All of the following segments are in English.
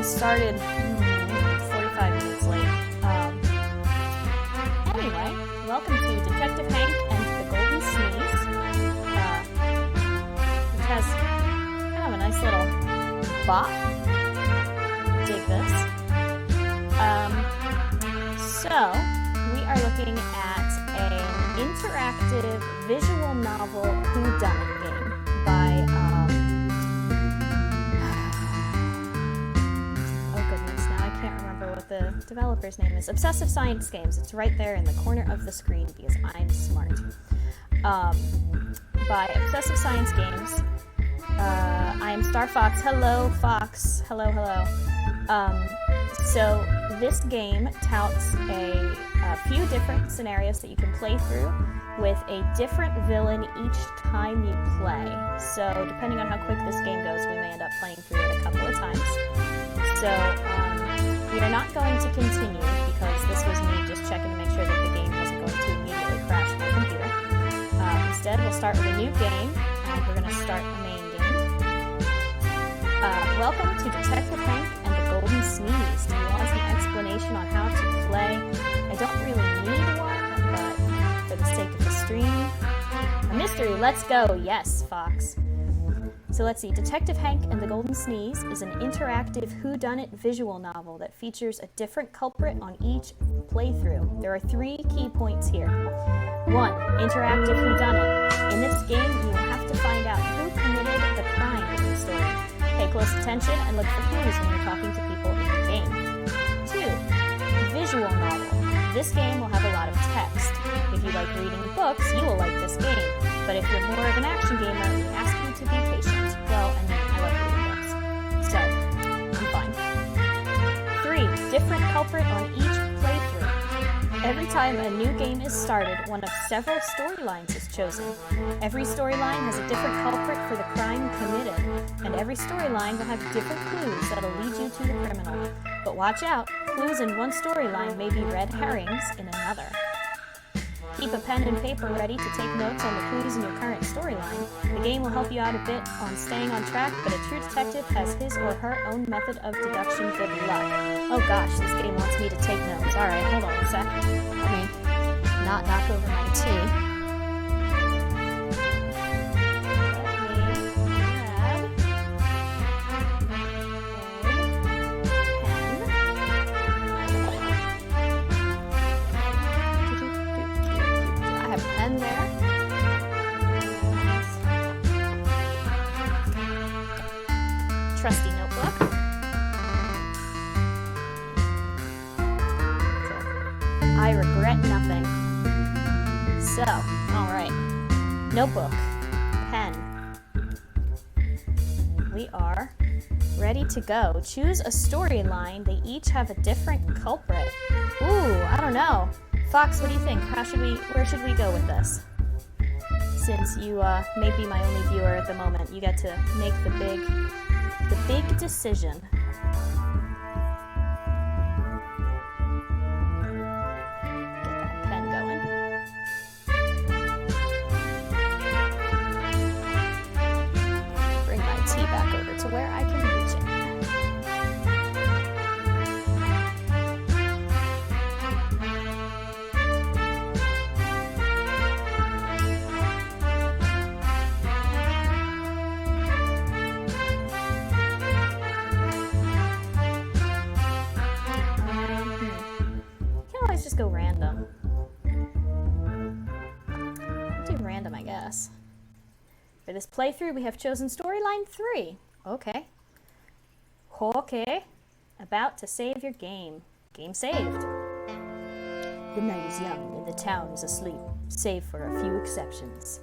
I started 45 minutes late. Anyway, welcome to Detective Hank and the Golden Sneeze, which has kind of a nice little bop. Dig this. So, we are looking at an interactive visual novel whodunnit game by, oh goodness, now I can't remember what the developer's name is. Obsessive Science Games. It's right there in the corner of the screen because I'm smart. By Obsessive Science Games. I am Star Fox. Hello, Fox. Hello, hello. So this game touts a few different scenarios that you can play through with a different villain each time you play. So depending on how quick this game goes, we may end up playing through it a couple of times. So we are not going to continue because this was me just checking to make sure that the game wasn't going to immediately crash my computer. Instead, we'll start with a new game, and we're going to start a main game. Welcome to Detective Hank and the Golden Sneeze. Do you want an explanation on how to play? I don't really need one, but for the sake of the stream, a mystery, let's go. Yes, Fox. So let's see. Detective Hank and the Golden Sneeze is an interactive whodunit visual novel that features a different culprit on each playthrough. There are 3 key points here. 1. Interactive whodunit. In this game, you will have to find out who committed the crime in the story. Pay close attention and look for clues when you're talking to people in the game. 2. Visual novel. This game will have a lot of text. If you like reading books, you will like this game. But if you're more of an action gamer, we ask you to be patient. Well, I mean, I like reading books. So, I'm fine. 3. Different culprit on each playthrough. Every time a new game is started, one of several storylines is chosen. Every storyline has a different culprit for the crime committed, and every storyline will have different clues that'll lead you to the criminal. But watch out, clues in one storyline may be red herrings in another. Keep a pen and paper ready to take notes on the clues in your current storyline. The game will help you out a bit on staying on track, but a true detective has his or her own method of deduction. Good luck. Oh gosh, this game wants me to take notes. Alright, hold on a sec. Let me not knock over my tea. Trusty notebook. I regret nothing. So, alright. Notebook. Pen. We are ready to go. Choose a storyline. They each have a different culprit. Ooh, I don't know. Fox, what do you think? Where should we go with this? Since you may be my only viewer at the moment, you get to make the big decision. Get that pen going. Bring my tea back over to where I can reach it. Just go random. Do random, I guess. For this playthrough, we have chosen storyline 3. Okay. Okay. About to save your game. Game saved. The night is young and the town is asleep, save for a few exceptions.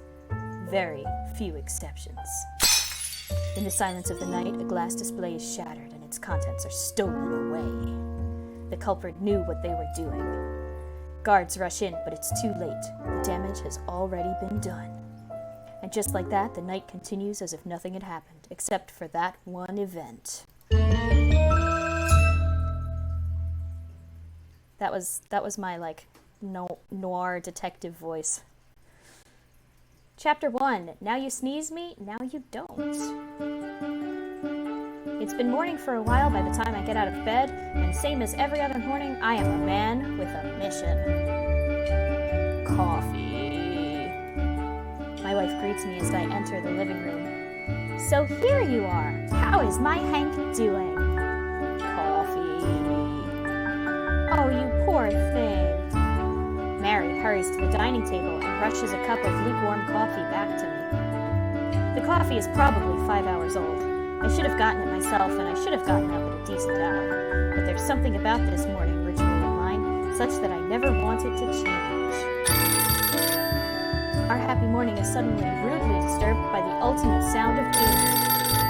Very few exceptions. In the silence of the night, a glass display is shattered and its contents are stolen away. The culprit knew what they were doing. Guards rush in, but it's too late. The damage has already been done. And just like that, the night continues as if nothing had happened, except for that one event. That was my, like, noir detective voice. Chapter 1. Now you sneeze me, now you don't. It's been morning for a while by the time I get out of bed, and same as every other morning, I am a man with a mission. Coffee. My wife greets me as I enter the living room. So here you are. How is my Hank doing? Coffee. Oh, you poor thing. Mary hurries to the dining table and rushes a cup of lukewarm coffee back to me. The coffee is probably 5 hours old. I should have gotten it myself, and I should have gotten up at a decent hour. But there's something about this morning ritual of mine, such that I never want it to change. Our happy morning is suddenly rudely disturbed by the ultimate sound of doom,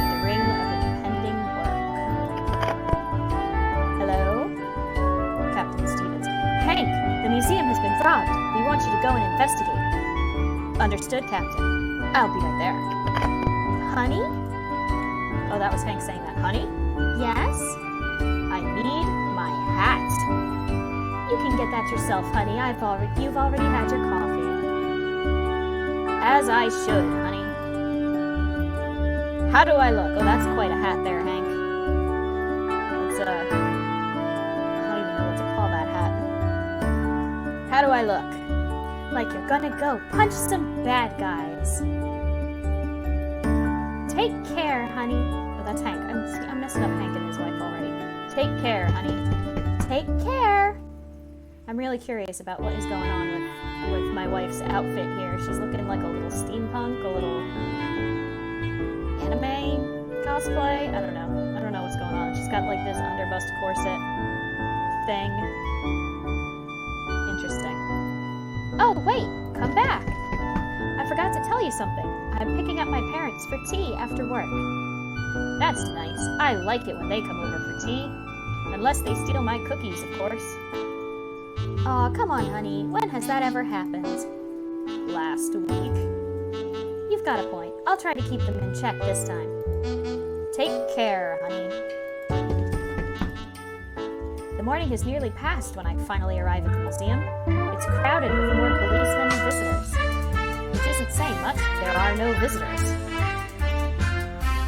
the ring of impending work. Hello? Captain Stevens. Hank, the museum has been robbed. We want you to go and investigate. Understood, Captain. I'll be right there. Honey? Oh, that was Hank saying that. Honey? Yes? I need my hat. You can get that yourself, honey. You've already had your coffee. As I should, honey. How do I look? Oh, that's quite a hat there, Hank. It's I don't even know what to call that hat. How do I look? Like you're gonna go punch some bad guys. Take care, honey. Oh, that's Hank. I'm messing up Hank and his wife already. Take care, honey. Take care. I'm really curious about what is going on with my wife's outfit here. She's looking like a little steampunk, a little anime cosplay. I don't know what's going on. She's got like this underbust corset thing. Interesting. Oh, wait, come back. I forgot to tell you something. I'm picking up my parents for tea after work. That's nice. I like it when they come over for tea. Unless they steal my cookies, of course. Aw, come on, honey. When has that ever happened? Last week. You've got a point. I'll try to keep them in check this time. Take care, honey. The morning has nearly passed when I finally arrive at the museum. It's crowded with more policemen and visitors. Which isn't saying much. There are no visitors.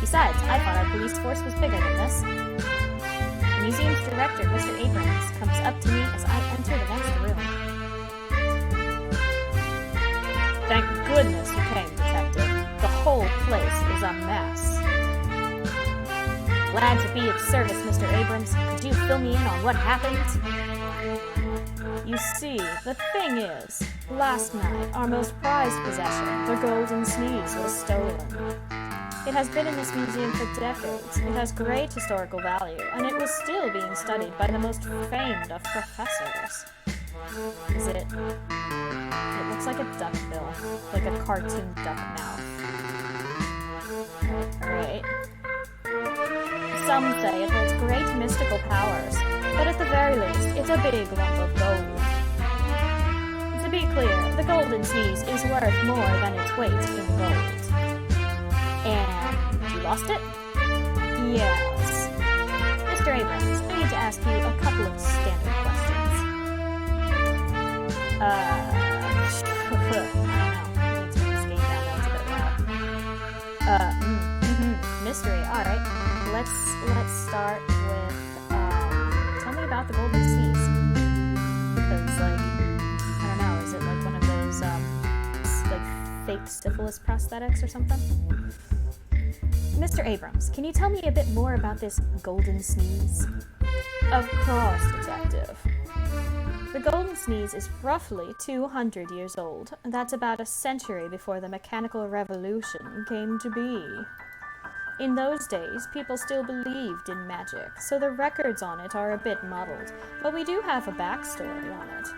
Besides, I thought our police force was bigger than this. The museum's director, Mr. Abrams, comes up to me as I enter the next room. Thank goodness you came, Detective. The whole place is a mess. Glad to be of service, Mr. Abrams. Could you fill me in on what happened? You see, the thing is, last night, our most prized possession, the golden sneeze, was stolen. It has been in this museum for decades. It has great historical value, and it was still being studied by the most famed of professors. Is it? It looks like a duck bill, like a cartoon duck mouth. Alright. Some say it holds great mystical powers, but at the very least, it's a big lump of gold. To be clear, the golden sneeze is worth more than its weight in gold. And you lost it? Yes. Mr. Abrams, I need to ask you a couple of standard questions. I don't know. I need to turn this game down. That's a bit loud. Mystery. Alright. Let's start with, tell me about the golden sneeze. Because, like, I don't know, is it like one of those, like, fake syphilis prosthetics or something? Mr. Abrams, can you tell me a bit more about this golden sneeze? Of course, Detective. The golden sneeze is roughly 200 years old. That's about a century before the mechanical revolution came to be. In those days, people still believed in magic, so the records on it are a bit muddled, but we do have a backstory on it.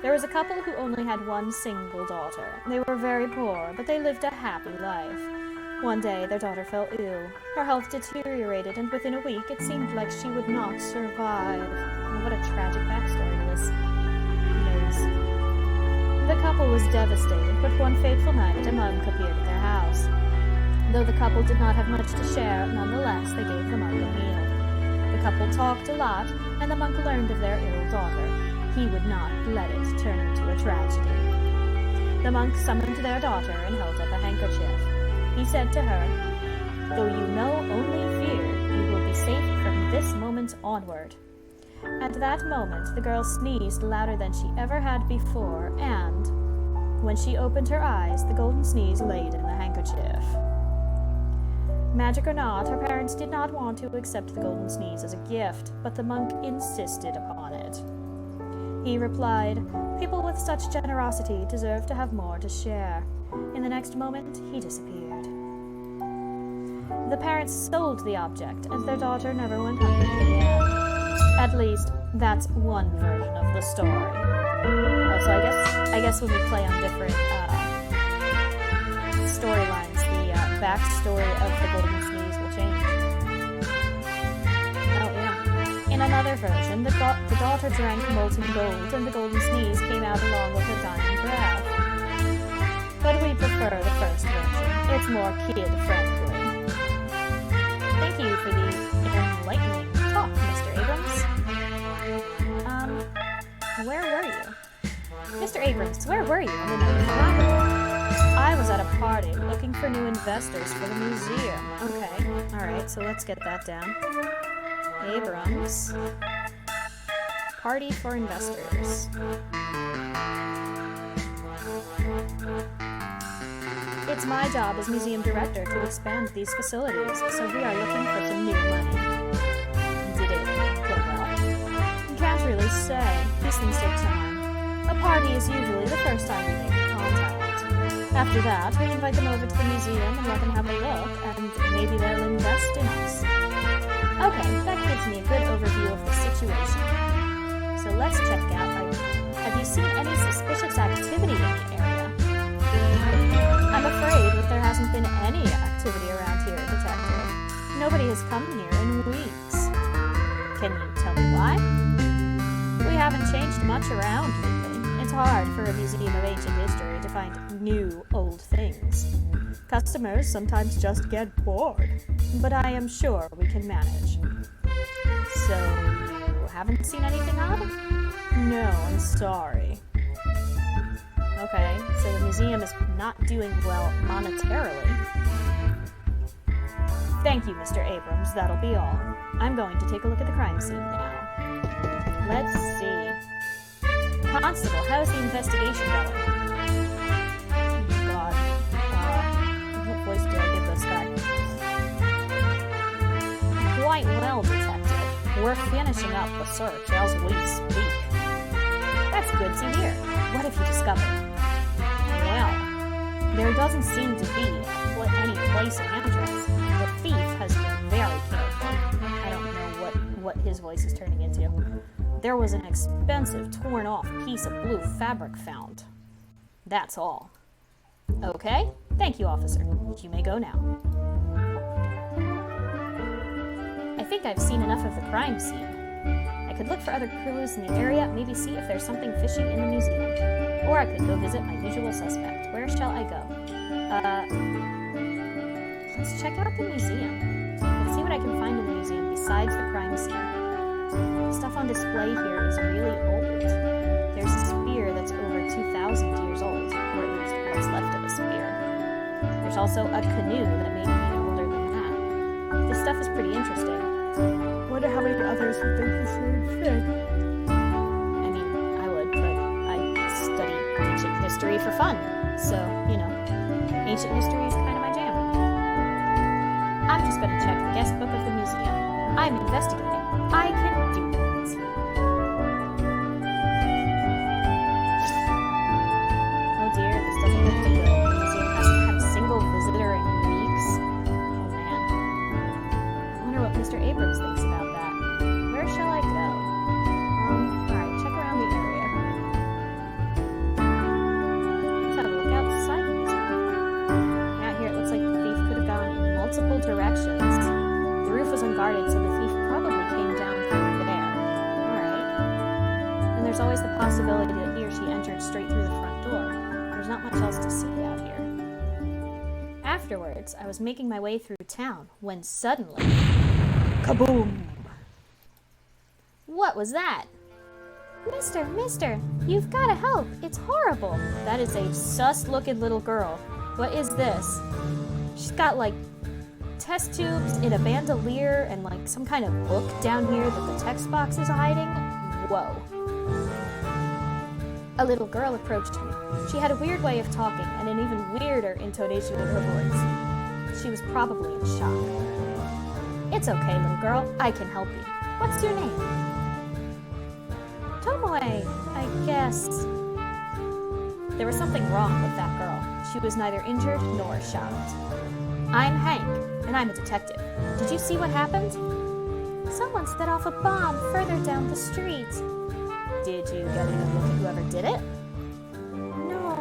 There was a couple who only had one single daughter. They were very poor, but they lived a happy life. One day, their daughter fell ill. Her health deteriorated, and within a week, it seemed like she would not survive. Oh, what a tragic backstory this is. The couple was devastated, but one fateful night, a monk appeared at their house. Though the couple did not have much to share, nonetheless, they gave the monk a meal. The couple talked a lot, and the monk learned of their ill daughter. He would not let it turn into a tragedy. The monk summoned their daughter and held up a handkerchief. He said to her, "Though you know only fear, you will safe from this moment onward. At that moment, the girl sneezed louder than she ever had before, and when she opened her eyes, the golden sneeze laid in the handkerchief. Magic or not, her parents did not want to accept the golden sneeze as a gift, but the monk insisted upon it. He replied, "People with such generosity deserve to have more to share." In the next moment, he disappeared. The parents sold the object, and their daughter never went hungry again. At least, that's one version of the story. Oh, so I guess when we play on different storylines, the backstory of the golden sneeze will change. Oh yeah. In another version, the daughter drank molten gold, and the golden sneeze came out along with her dying breath. But we prefer the first version. It's more kid-friendly. Thank you for the enlightening talk, Mr. Abrams. Where were you? Mr. Abrams, where were you on the night of the robbery? I was at a party looking for new investors for the museum. Okay, alright, so let's get that down. Abrams. Party for investors. It's my job as museum director to expand these facilities, so we are looking for some new money. Did it go well? Can't really say. These things take time. A party is usually the first time we make contact. After that, we invite them over to the museum and let them have a look, and maybe they'll invest in us. Okay, that gives me a good overview of the situation. So let's check out. Have you seen any suspicious activity in the area? I'm afraid that there hasn't been any activity around here, Detective. Nobody has come here in weeks. Can you tell me why? We haven't changed much around lately. It's hard for a museum of ancient history to find new, old things. Customers sometimes just get bored, but I am sure we can manage. So, you haven't seen anything odd? No, I'm sorry. Okay, so the museum is not doing well monetarily. Thank you, Mr. Abrams. That'll be all. I'm going to take a look at the crime scene now. Let's see. Constable, how's the investigation going? Oh, God. What voice do I give this guy? Quite well, Detective. We're finishing up the search as we speak. That's good to hear. What have you discovered? Well, there doesn't seem to be any place of entrance. The thief has been very careful. I don't know what his voice is turning into. There was an expensive, torn-off piece of blue fabric found. That's all. Okay? Thank you, officer. You may go now. I think I've seen enough of the crime scene. I could look for other clues in the area, maybe see if there's something fishy in the museum. Or I could go visit my usual suspect. Where shall I go? Let's check out the museum. Let's see what I can find in the museum besides the crime scene. The stuff on display here is really old. There's a spear that's over 2,000 years old, or at least what's left of a spear. There's also a canoe that may be even older than that. This stuff is pretty interesting. Wonder how many others would think the same thing. I mean, I would, but I study ancient history for fun. So, you know, ancient history is kind of my jam. I'm just going to check the guest book of the museum. I'm investigating. I can do it. Oh dear, this doesn't look too good. The museum hasn't had a single visitor in weeks. Oh man. I wonder what Mr. Abrams thinks about that. Where shall I go? Alright, check around the area. Let's have a look outside the museum. Out here it looks like the thief could have gone in multiple directions. The roof was unguarded, so the thief probably came down through there. Alright. And there's always the possibility that he or she entered straight through the front door. There's not much else to see out here. Afterwards, I was making my way through town when suddenly... Kaboom! What was that? Mister, you've gotta help. It's horrible. That is a sus-looking little girl. What is this? She's got, like, test tubes in a bandolier and like some kind of book down here that the text box is hiding? Whoa. A little girl approached me. She had a weird way of talking and an even weirder intonation in her voice. She was probably in shock. It's okay, little girl. I can help you. What's your name? Tomoe, I guess. There was something wrong with that girl. She was neither injured nor shocked. I'm Hank, and I'm a detective. Did you see what happened? Someone set off a bomb further down the street. Did you get a good look at whoever did it? No.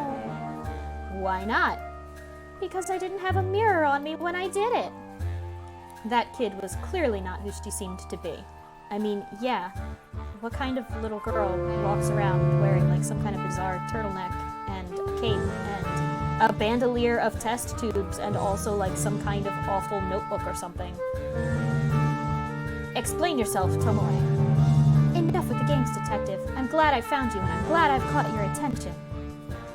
Why not? Because I didn't have a mirror on me when I did it. That kid was clearly not who she seemed to be. I mean, yeah. What kind of little girl walks around wearing like some kind of bizarre turtleneck and a cape and a bandolier of test tubes and also like some kind of awful notebook or something? Explain yourself, Tomoe. Enough with the games, detective. I'm glad I found you and I'm glad I've caught your attention.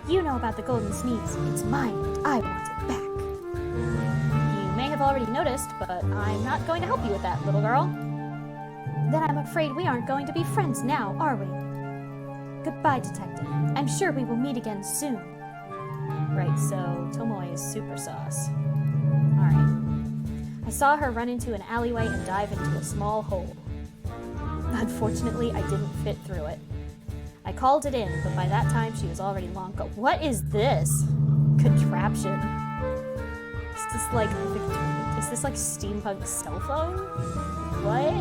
You know about the golden sneeze. It's mine and I want it back. You may have already noticed, but I'm not going to help you with that, little girl. Then I'm afraid we aren't going to be friends now, are we? Goodbye, detective. I'm sure we will meet again soon. Right, so Tomoe is super sauce. Alright. I saw her run into an alleyway and dive into a small hole. Unfortunately, I didn't fit through it. I called it in, but by that time she was already long gone. What is this? Contraption. Is this like steampunk cell phone? What?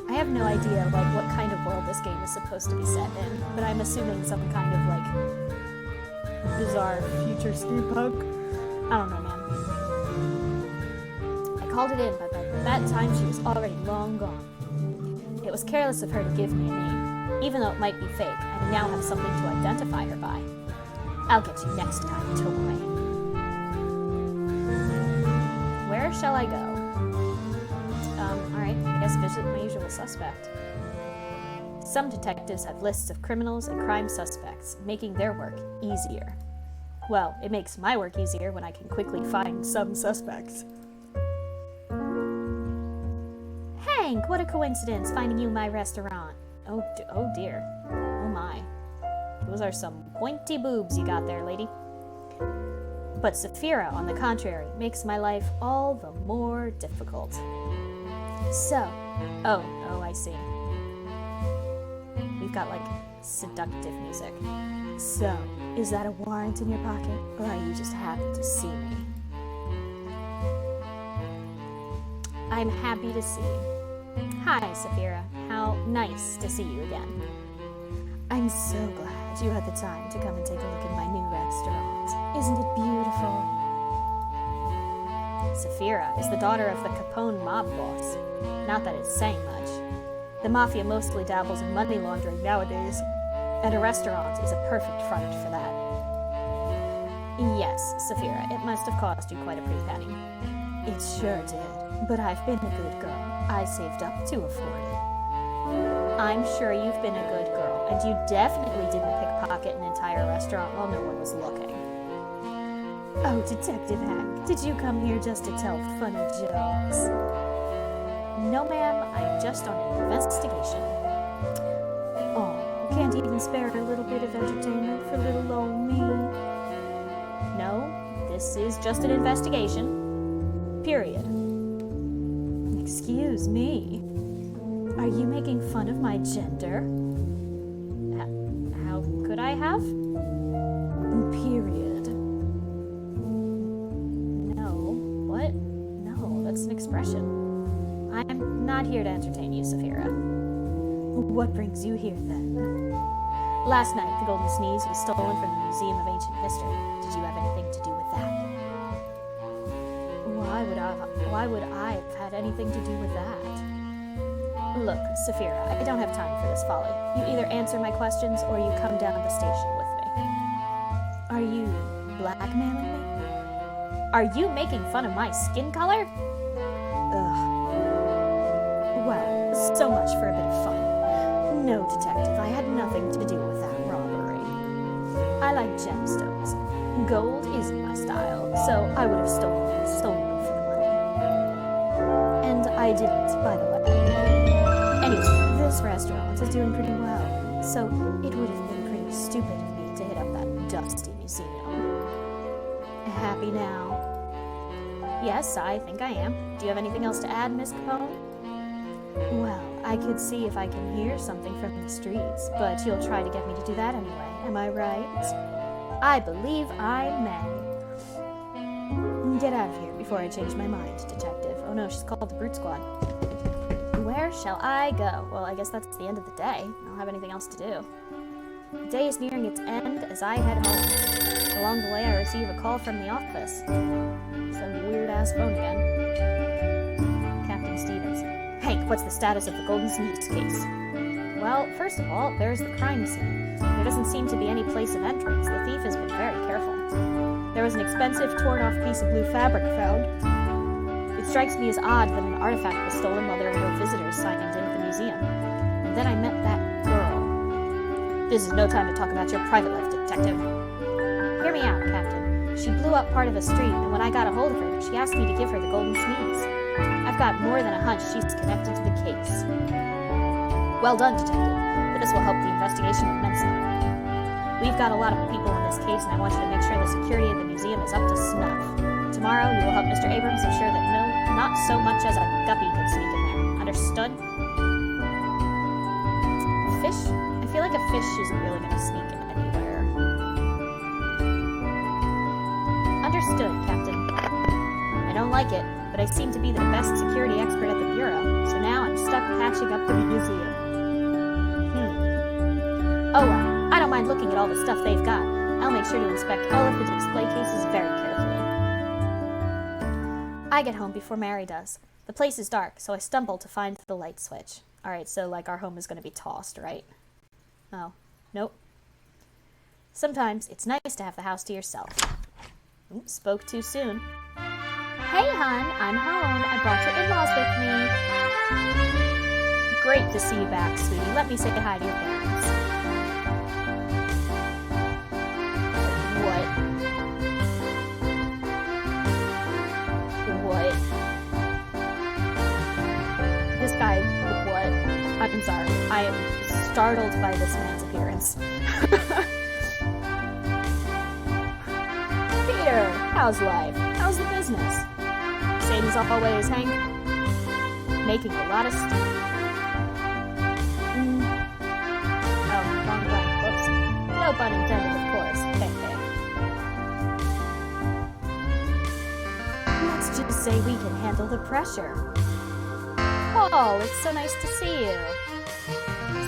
I have no idea like what kind of world this game is supposed to be set in, but I'm assuming some kind of like bizarre future steampunk. I don't know, man. I called it in, but by that time she was already long gone. It was careless of her to give me a name. Even though it might be fake, I now have something to identify her by. I'll get you next time, Tomoe. Where shall I go? Alright, I guess visit my usual suspect. Some detectives have lists of criminals and crime suspects, making their work easier. Well, it makes my work easier when I can quickly find some suspects. Hank, what a coincidence finding you in my restaurant. Oh dear. Oh my. Those are some pointy boobs you got there, lady. But Saphira, on the contrary, makes my life all the more difficult. So, oh, I see. We've got like seductive music. So, is that a warrant in your pocket, or are you just happy to see me? I'm happy to see you. Hi, Saphira. How nice to see you again. I'm so glad you had the time to come and take a look at my new restaurant. Isn't it beautiful? Saphira is the daughter of the Capone mob boss. Not that it's saying much. The mafia mostly dabbles in money laundering nowadays, and a restaurant is a perfect front for that. Yes, Saphira, it must have cost you quite a pretty penny. It sure did, but I've been a good girl. I saved up to afford it. I'm sure you've been a good girl, and you definitely didn't pickpocket an entire restaurant while no one was looking. Oh, Detective Hank, did you come here just to tell funny jokes? No, ma'am, I'm just on an investigation. Oh, can't even spare a little bit of entertainment for little old me? No, this is just an investigation. Period. Excuse me. Are you making fun of my gender? How could I have? Period. No. What? No, that's an expression. I'm not here to entertain you, Saphira. What brings you here, then? Last night, the Golden Sneeze was stolen from the Museum of Ancient History. Did you have anything to do with that? Why would I have had anything to do with that? Look, Saphira, I don't have time for this folly. You either answer my questions or you come down to the station with me. Are you blackmailing me? Are you making fun of my skin color? Ugh. Well, so much for a bit of fun. No, detective, I had nothing to do with that robbery. I like gemstones. Gold isn't my style, so I would have stolen them for I didn't, by the way. Anyway, this restaurant is doing pretty well, so it would have been pretty stupid of me to hit up that dusty museum. Happy now? Yes, I think I am. Do you have anything else to add, Miss Capone? Well, I could see if I can hear something from the streets, but you'll try to get me to do that anyway, am I right? I believe I may. Get out of here before I change my mind, Detective. Oh no, she's called the Brute Squad. Where shall I go? Well, I guess that's the end of the day. I don't have anything else to do. The day is nearing its end as I head home. Along the way, I receive a call from the office. Some weird-ass phone again. Captain Stevens. Hank, what's the status of the Golden Sneeze case? Well, first of all, there's the crime scene. There doesn't seem to be any place of entrance. The thief has been very careful. There was an expensive, torn-off piece of blue fabric found. It strikes me as odd that an artifact was stolen while there were no visitors signed into the museum. And then I met that girl. This is no time to talk about your private life, Detective. Hear me out, Captain. She blew up part of a street, and when I got a hold of her, she asked me to give her the Golden Sneeze. I've got more than a hunch she's connected to the case. Well done, Detective. This will help the investigation immensely. We've got a lot of people on this case, and I want you to make sure the security of the museum is up to snuff. Tomorrow, you will help Mr. Abrams ensure that not so much as a guppy could sneak in there. Understood? Fish? I feel like a fish isn't really going to sneak in anywhere. Understood, Captain. I don't like it, but I seem to be the best security expert at the Bureau, so now I'm stuck patching up the museum. Oh well, I don't mind looking at all the stuff they've got. I'll make sure to inspect all of the display cases very carefully. I get home before Mary does. The place is dark, so I stumble to find the light switch. Alright, so like our home is going to be tossed, right? Oh, nope. Sometimes it's nice to have the house to yourself. Oops, spoke too soon. Hey, hon, I'm home. I brought your in-laws with me. Great to see you back, sweetie. Let me say hi to your parents. What? This guy, what? I'm sorry. I am startled by this man's appearance. Peter, how's life? How's the business? Same as always, Hank. Making a lot of steam. Oh, wrong blank. Whoops. No pun intended, of course. Let's just say we can handle the pressure. Paul, it's so nice to see you.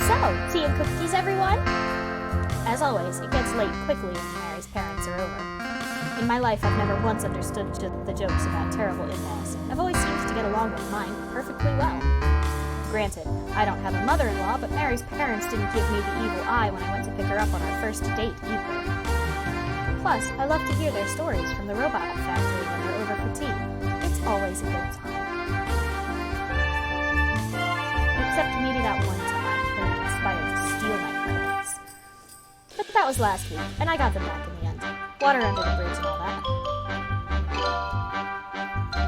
So, tea and cookies, everyone? As always, it gets late quickly when Mary's parents are over. In my life, I've never once understood the jokes about terrible in-laws. I've always seemed to get along with mine perfectly well. Granted, I don't have a mother-in-law, but Mary's parents didn't give me the evil eye when I went to pick her up on our first date either. Plus, I love to hear their stories from the robot factory when they're over for tea. It's always a good time. Except maybe that one time when they conspired to steal my cookies. But that was last week, and I got them back in the end. Water under the bridge and all that.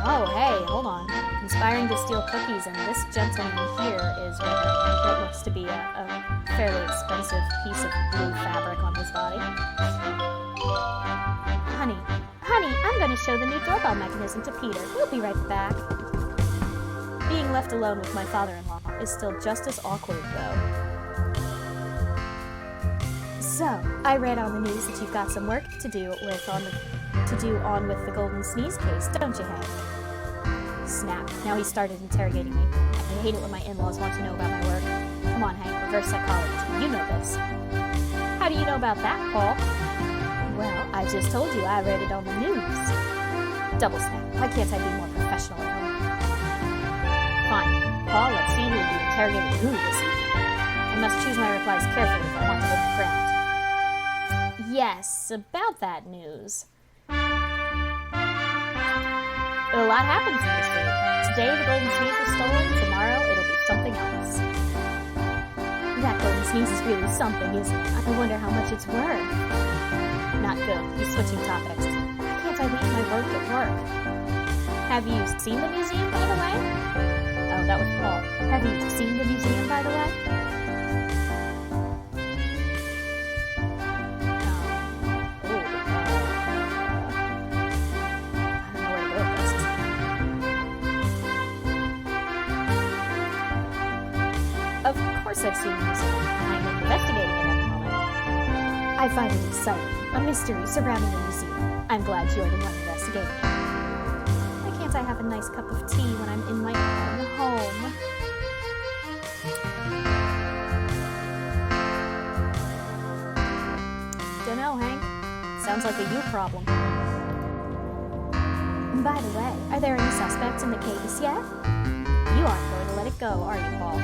Oh, hey, hold on. Conspiring to steal cookies, and this gentleman here is wearing what looks to be a fairly expensive piece of blue fabric on his body. Honey, I'm going to show the new doorbell mechanism to Peter. We'll be right back. Being left alone with my father-in-law is still just as awkward, though. So, I read on the news that you've got some work to do on with the Golden Sneeze case, don't you, Hank? Snap. Now he started interrogating me. I hate it when my in-laws want to know about my work. Come on, Hank, reverse psychology. You know this. How do you know about that, Paul? Well, I just told you I read it on the news. Double snap. Why can't I be more professional at home? Fine. Paul, let's see who will be interrogating who this evening. I must choose my replies carefully if I want to hold the ground. Yes, about that news. A lot happens in this week. Today the Golden Sneeze was stolen, tomorrow it'll be something else. That Golden Sneeze is really something, isn't it? I wonder how much it's worth. Not good. He's switching topics. Why can't I leave my work at work? Have you seen the museum, by the way? No, that was Paul. Have you seen the museum, by the way? Of course I've seen the museum. I'm investigating it at the moment. I find it exciting. A mystery surrounding the museum. I'm glad you're the one investigating it. Why can't I have a nice cup of tea when I'm in my own home? Dunno, Hank. Sounds like a you problem. By the way, are there any suspects in the case yet? You aren't going to let it go, are you, Paul?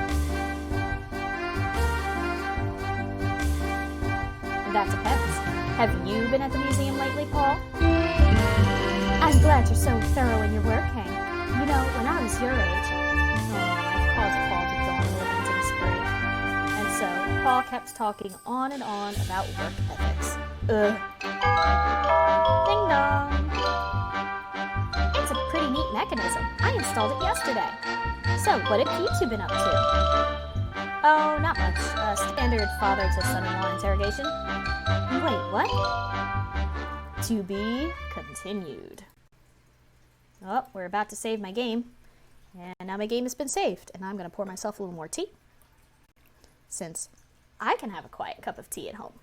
That depends. Have you been at the museum lately, Paul? I'm glad you're so thorough in your work, Hank. You know, when I was your age... I caused Paul to go on a lamenting spree. And so, Paul kept talking on and on about work ethics. Ding dong! It's a pretty neat mechanism. I installed it yesterday. So, what have you two been up to? Oh, not much. Standard father-to-son-in-law interrogation. Wait, what? To be continued. Oh, we're about to save my game. And now my game has been saved. And I'm going to pour myself a little more tea. Since I can have a quiet cup of tea at home.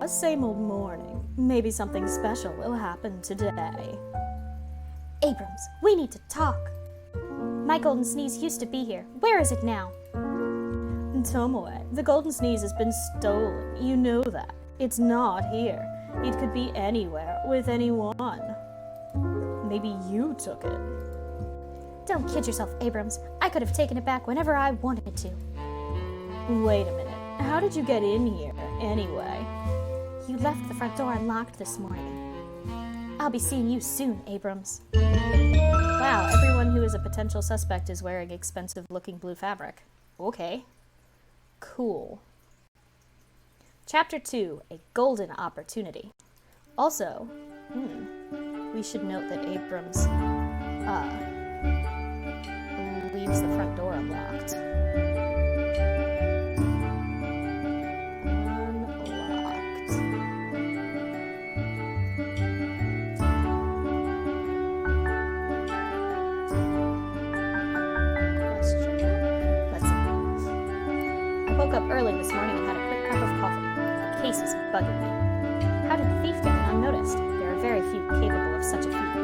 Same old morning. Maybe something special will happen today. Abrams, we need to talk. My golden sneeze used to be here. Where is it now? Tomoe, the golden sneeze has been stolen. You know that. It's not here. It could be anywhere, with anyone. Maybe you took it. Don't kid yourself, Abrams. I could have taken it back whenever I wanted to. Wait a minute. How did you get in here, anyway? You left the front door unlocked this morning. I'll be seeing you soon, Abrams. Wow, everyone who is a potential suspect is wearing expensive-looking blue fabric. Okay. Cool. Chapter 2, A Golden Opportunity. Also, we should note that Abrams, leaves the front door unlocked. Up early this morning and had a quick cup of coffee. The case is bugging me. How did the thief get in unnoticed? There are very few capable of such a feat.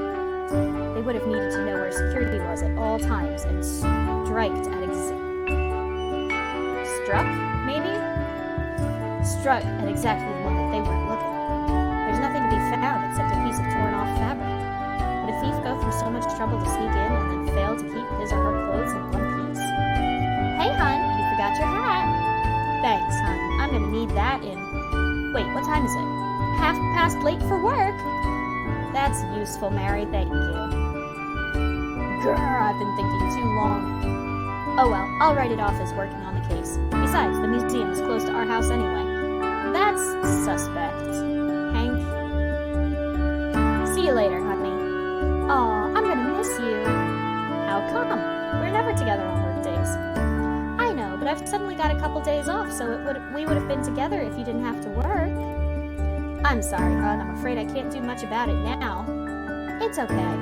They would have needed to know where security was at all times and struck at exactly the moment they weren't looking. There's nothing to be found except a piece of torn off fabric. Would a thief go through so much trouble to sneak in and then fail to keep his or her clothes in one piece? Hey, hon, you forgot your hat. Thanks, hon. I'm gonna need that in... Wait, what time is it? 1/2 late for work? That's useful, Mary. Thank you. Grr, I've been thinking too long. Oh well, I'll write it off as working on the case. Besides, the museum is close to our house anyway. That's suspect. Hank. See you later, honey. Aw, I'm gonna miss you. How come? We're never together on work days. But I've suddenly got a couple days off, so we would have been together if you didn't have to work. I'm sorry, hon. I'm afraid I can't do much about it now. It's okay.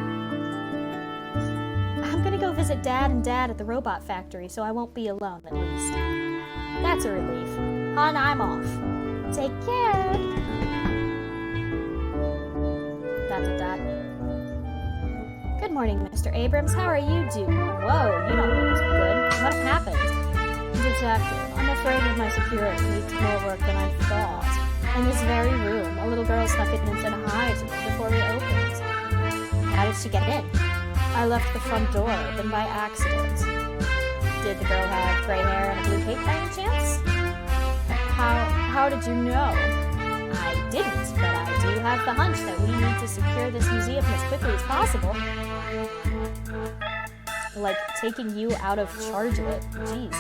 I'm gonna go visit Dad and Dad at the robot factory, so I won't be alone, at least. That's a relief. Hon, I'm off. Take care. Dot. Good morning, Mr. Abrams. How are you doing? Whoa, you don't look too good. What happened? Detective, I'm afraid that my security needs more work than I thought. In this very room, a little girl snuck in and said hi to me before we opened. How did she get in? I left the front door open by accident. Did the girl have gray hair and a blue cape by any chance? How did you know? I didn't, but I do have the hunch that we need to secure this museum as quickly as possible. Like taking you out of charge of it. Jeez.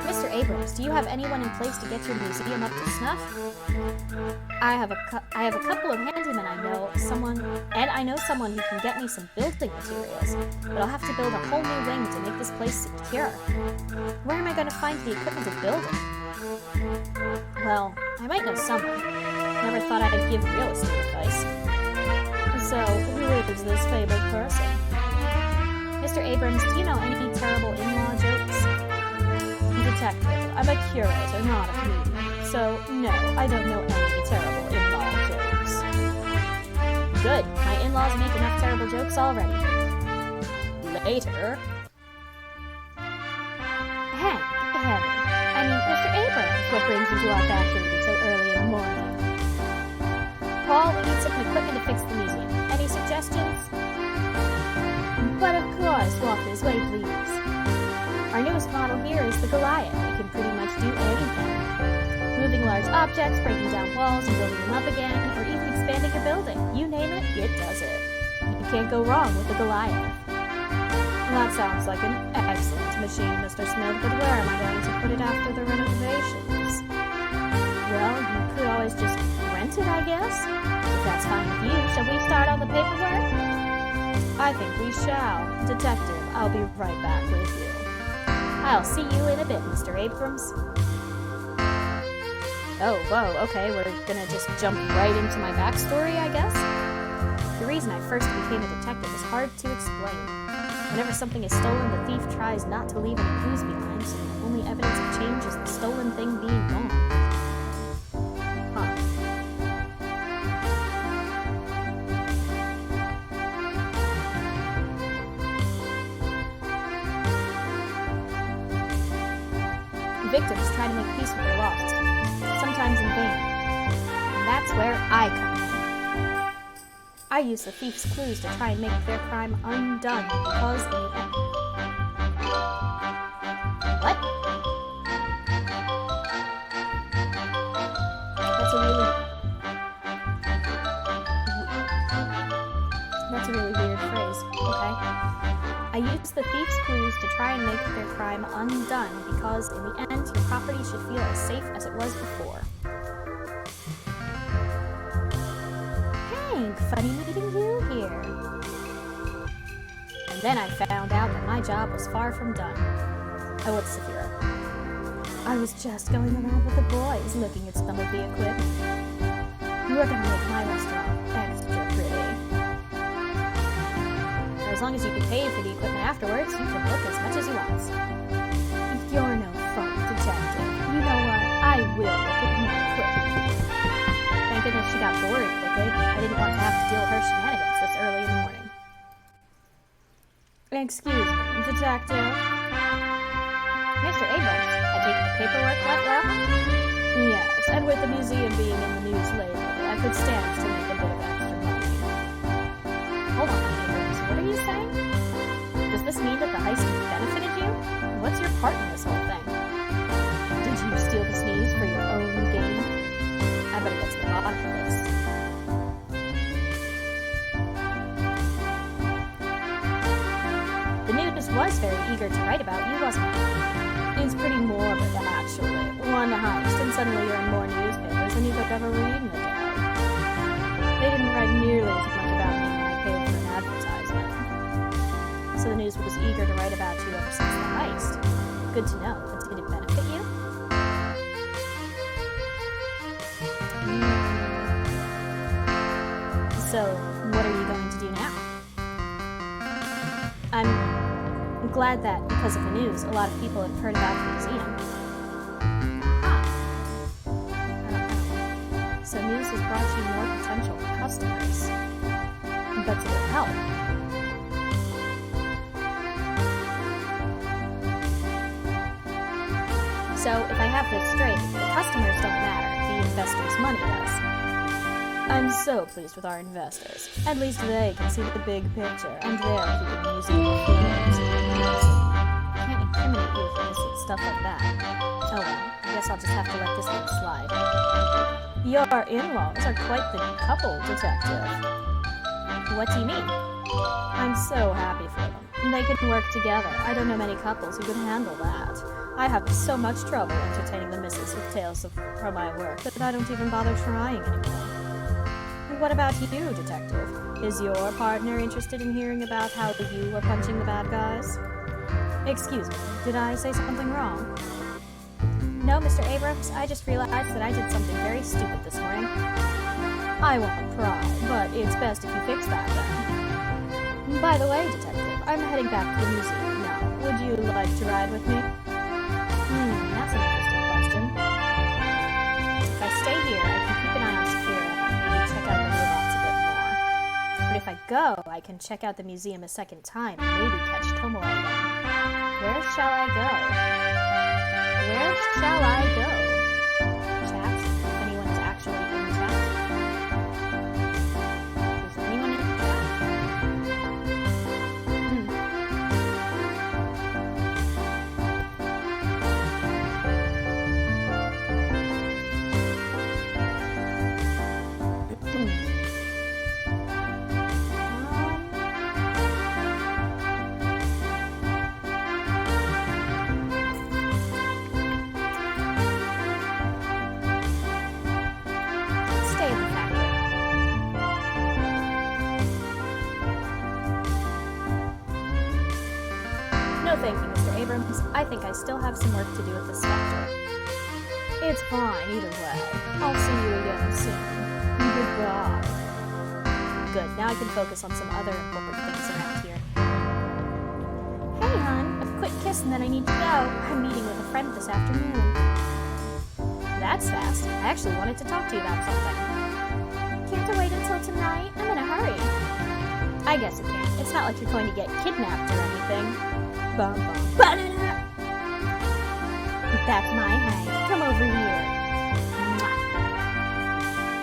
Mr. Abrams, do you have anyone in place to get your museum up to snuff? I have a couple of handymen I know, I know someone who can get me some building materials, but I'll have to build a whole new wing to make this place secure. Where am I going to find the equipment to build it? Well, I might know someone. Never thought I'd give real estate advice. So, who is this fabled person? Mr. Abrams, do you know any terrible in-law jokes? Detective, I'm a curator, not a comedian. So, no, I don't know any terrible in-law jokes. Good, my in-laws make enough terrible jokes already. Later. Hank, Mr. Abrams, what brings you to our factory so early in the morning? Paul, we need some equipment to fix the museum. Any suggestions? But of course, walk this way, please. Our newest model here is the Goliath. It can pretty much do anything. Moving large objects, breaking down walls and building them up again, or even expanding a building. You name it, it does it. You can't go wrong with the Goliath. That sounds like an excellent machine, Mr. Smith, but where am I going to put it after the renovations? Well, you could always just rent it, I guess. If that's fine with you, shall we start on the paperwork? I think we shall. Detective, I'll be right back with you. I'll see you in a bit, Mr. Abrams. Oh, whoa, okay, we're gonna just jump right into my backstory, I guess? The reason I first became a detective is hard to explain. Whenever something is stolen, the thief tries not to leave any clues behind, so the only evidence of change is the stolen thing being gone. Victims try to make peace with their loss, sometimes in vain. And that's where I come in. I use the thief's clues to try and make their crime undone, because in the end... What? That's a really weird phrase, okay? I use the thief's clues to try and make their crime undone, because in the end, your property should feel as safe as it was before. Hank, funny meeting you here. And then I found out that my job was far from done. Oh, it's Saphira. I was just going around with the boys, looking at some of the equipment. You are going to make my restaurant extra pretty. As long as you can pay for the equipment afterwards, you can book as much as you want. You're no fun, detective. You know what? I will look at my equipment. Thank goodness she got bored quickly. I didn't want to have to deal with her shenanigans this early in the morning. Excuse me, detective. Mr. Abrams, I take it the paperwork went well? Yes, and with the museum being in the news lately, I could stand to make a bit of extra money. Hold on, Abrams, what are you saying? Does this mean that the heist benefited you? What's your part in this whole thing? Did you steal the sneeze for your own gain? I better get to the bottom of this. The news was very eager to write about you, wasn't it? It's pretty morbid, actually. One heist, and suddenly you're in more newspapers than you could ever read in a day. They didn't write nearly as much about me when I paid for an advertisement. So the news was eager to write about you ever since the heist. Good to know, but did it benefit you? So, what are you going to do now? I'm glad that, because of the news, a lot of people have heard about the museum. So news has brought you more potential customers. But did it help? So, if I have this straight, the customers don't matter, the investors' money does. I'm so pleased with our investors. At least they can see the big picture, and they're keeping the museum afloat. Can't incriminate you for missing stuff like that. Oh well, I guess I'll just have to let this one slide. Your in-laws are quite the couple, detective. What do you mean? I'm so happy for them. They could work together. I don't know many couples who could handle that. I have so much trouble entertaining the missus with tales from my work that I don't even bother trying anymore. What about you, Detective? Is your partner interested in hearing about how you were punching the bad guys? Excuse me, did I say something wrong? No, Mr. Abrams, I just realized that I did something very stupid this morning. I won't pry, but it's best if you fix that then. By the way, Detective, I'm heading back to the museum now. Would you like to ride with me? That's an interesting question. If I stay here, I can keep an eye on Saphira and maybe check out the robots a bit more. But if I go, I can check out the museum a second time and maybe catch Tomoe again. Where shall I go? Where shall I go? Chat? If anyone's actually in chat. Is anyone in chat? No thank you, Mr. Abrams. I think I still have some work to do with this factor. It's fine, either way. I'll see you again soon. Goodbye. Good, now I can focus on some other important things around here. Hey, hon. A quick kiss and then I need to go. I'm meeting with a friend this afternoon. That's fast. I actually wanted to talk to you about something. Can't I wait until tonight? I'm in a hurry. I guess it can. It's not like you're going to get kidnapped or anything. Bum, bum, banana. That's my Hank. Come over here.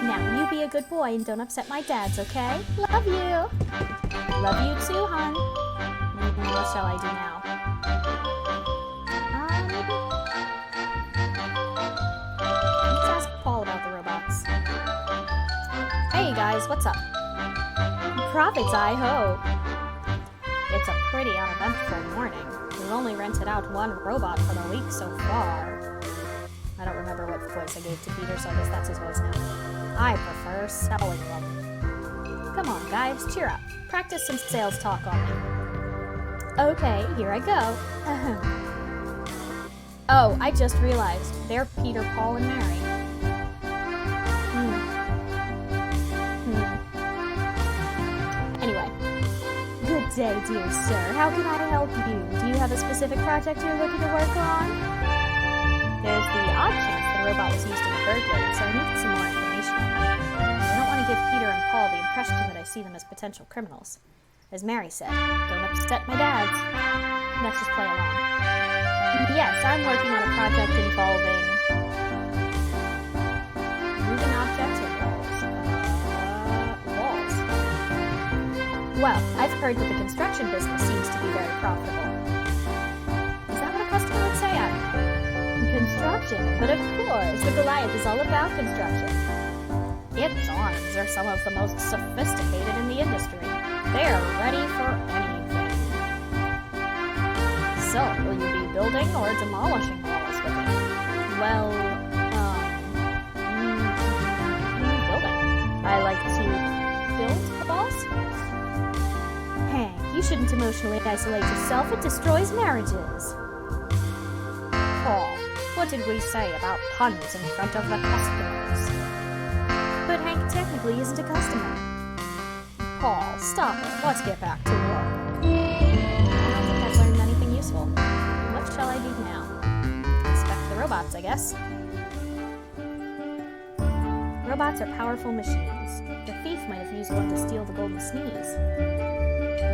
Now, you be a good boy and don't upset my dads, okay? Love you. Love you too, hon. What shall I do now? Let's ask Paul about the robots. Hey guys, what's up? Profits, I hope. It's a pretty uneventful morning. We've only rented out one robot for the week so far. I don't remember what voice I gave to Peter, so I guess that's his voice now. I prefer selling them. Come on, guys, cheer up. Practice some sales talk on me. Okay, here I go. Oh, I just realized. They're Peter, Paul, and Mary. Anyway. Good day, dear sir. How can I help you? Do you have a specific project you're looking to work on? There's the odd chance the robot was used in a burglary, so I need some more information on that. I don't want to give Peter and Paul the impression that I see them as potential criminals. As Mary said, don't upset my dads. Let's just play along. Yes, I'm working on a project involving moving objects or walls. Well, I've heard that the construction business seems to be very profitable. Is that what a customer would say? I don't know. Construction, but of course, the Goliath is all about construction. Its arms are some of the most sophisticated in the industry. They are ready for anything. So, will you be building or demolishing walls with it? Well, building. I like to build walls. Hank, you shouldn't emotionally isolate yourself. It destroys marriages. Paul, what did we say about puns in front of the customers? But Hank technically isn't a customer. Paul, stop it. Let's get back to work. I don't think I've learned anything useful. What shall I do now? Inspect the robots, I guess. Robots are powerful machines. The thief might have used one to steal the golden sneeze.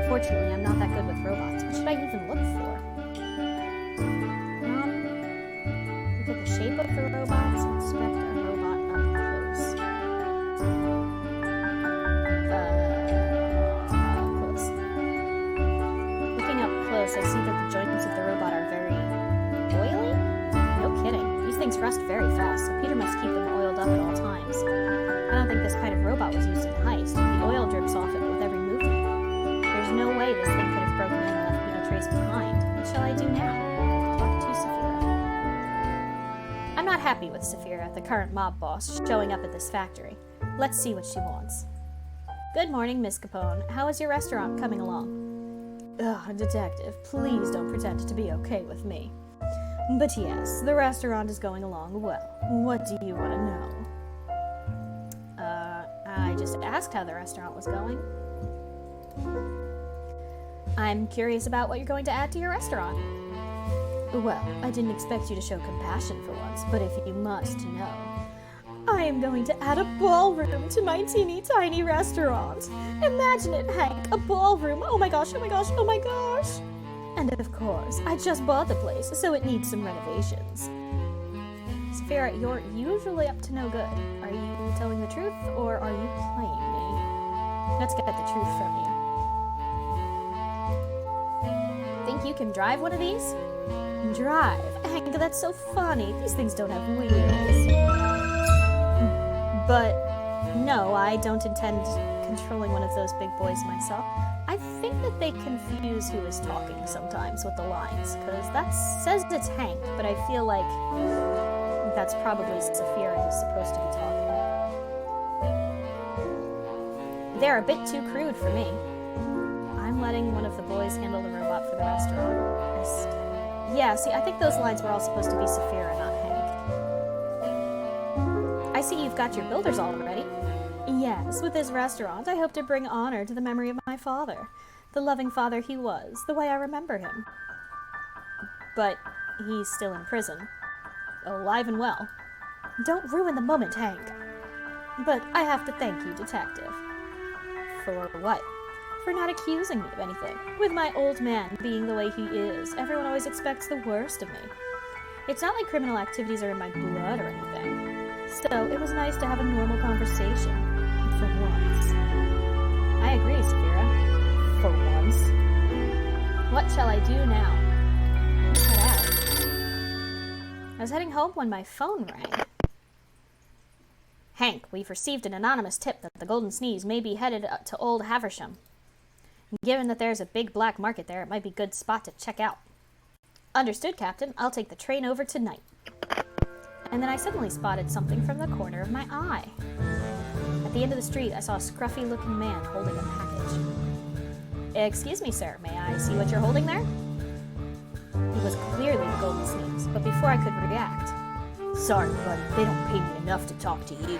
Unfortunately, I'm not that good with robots. What should I even look for? Look at the shape of the robots. Inspect a robot up close. Looking up close, I see that the joints of the robot are very oily? No kidding. These things rust very fast, so Peter must keep them oiled up at all times. I don't think this kind of robot was used in the heist. The oil drips off it with every movement. There's no way this thing could have broken in and left boys behind. What shall I do now? Talk to Saphira. I'm not happy with Saphira, the current mob boss, showing up at this factory. Let's see what she wants. Good morning, Miss Capone. How is your restaurant coming along? Ugh, detective, please don't pretend to be okay with me. But yes, the restaurant is going along well. What do you want to know? I just asked how the restaurant was going. I'm curious about what you're going to add to your restaurant. Well, I didn't expect you to show compassion for once, but if you must know, I am going to add a ballroom to my teeny tiny restaurant. Imagine it, Hank, a ballroom. Oh my gosh, oh my gosh, oh my gosh. And of course, I just bought the place, so it needs some renovations. Saphira, you're usually up to no good. Are you telling the truth, or are you playing me? Let's get the truth from you. Think you can drive one of these? Drive? Hank, that's so funny. These things don't have wheels. But no, I don't intend controlling one of those big boys myself. I think that they confuse who is talking sometimes with the lines, because that says it's Hank, but I feel like that's probably Saphira who's supposed to be talking. They're a bit too crude for me. I'm letting one of the boys handle the robot for the restaurant. Yeah, see, I think those lines were all supposed to be Saphira, not Hank. I see you've got your builders all ready. Yes, with this restaurant, I hope to bring honor to the memory of my father. The loving father he was, the way I remember him. But he's still in prison. Alive and well. Don't ruin the moment, Hank. But I have to thank you, detective. For what? For not accusing me of anything. With my old man being the way he is, everyone always expects the worst of me. It's not like criminal activities are in my blood or anything. So it was nice to have a normal conversation. For once. I agree, Saphira. For once. What shall I do now? Head out. I was heading home when my phone rang. Hank, we've received an anonymous tip that the Golden Sneeze may be headed to Old Haversham. Given that there's a big black market there, it might be a good spot to check out. Understood, Captain. I'll take the train over tonight. And then I suddenly spotted something from the corner of my eye. At the end of the street, I saw a scruffy-looking man holding a package. Excuse me, sir. May I see what you're holding there? He was clearly the Golden Sneeze, but before I could react... Sorry, buddy. They don't pay me enough to talk to you. A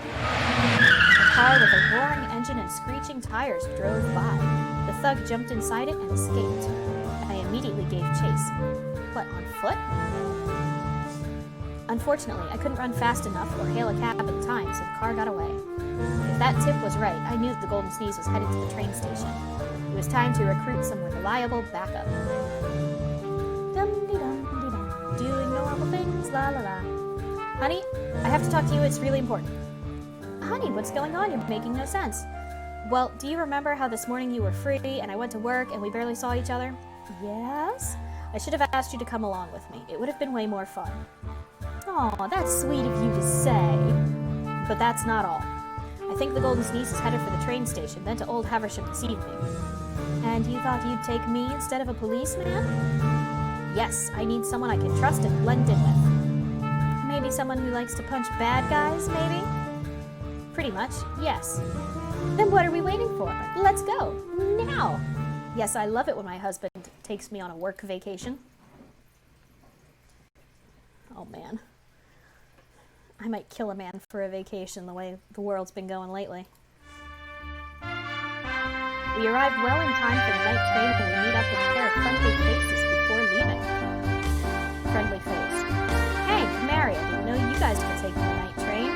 car with a roaring engine and screeching tires drove by. The thug jumped inside it and escaped. I immediately gave chase. What, on foot? Unfortunately, I couldn't run fast enough or hail a cab in time, so the car got away. If that tip was right, I knew that the Golden Sneeze was headed to the train station. It was time to recruit some reliable backup. Dum-de-dum-de-dum, doing normal things, la-la-la. Honey, I have to talk to you, it's really important. Honey, what's going on? You're making no sense. Well, do you remember how this morning you were free and I went to work and we barely saw each other? Yes? I should have asked you to come along with me. It would have been way more fun. Aw, that's sweet of you to say. But that's not all. I think the Golden Sneeze is headed for the train station, then to Old Haversham this evening. And you thought you'd take me instead of a policeman? Yes, I need someone I can trust and blend in with. Maybe someone who likes to punch bad guys, maybe? Pretty much, yes. Then what are we waiting for? Let's go, now! Yes, I love it when my husband takes me on a work vacation. Oh man. I might kill a man for a vacation the way the world's been going lately. We arrived well in time for the night train and we meet up with a pair of friendly faces before leaving. Friendly face. Hank, Mary, I didn't know you guys could take the night train.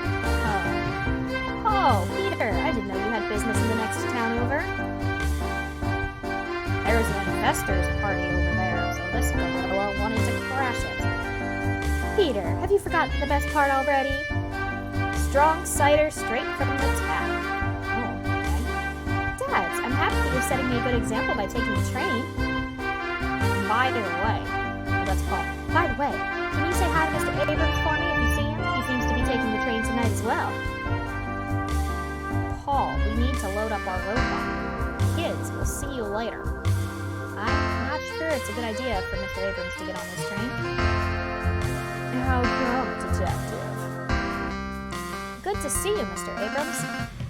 Oh, Peter, I didn't know you had business in the next town over. There's an investors party over there, so this fellow wanted to crash it. Peter, have you forgotten the best part already? Strong cider straight from the tap. Oh, okay. Dads, I'm happy that you're setting me a good example by taking the train. By the way, that's Paul. By the way, can you say hi to Mr. Abrams for me if you see him? He seems to be taking the train tonight as well. Paul, we need to load up our robot. Kids, we'll see you later. I'm not sure it's a good idea for Mr. Abrams to get on this train. How come, Detective? Good to see you, Mr. Abrams.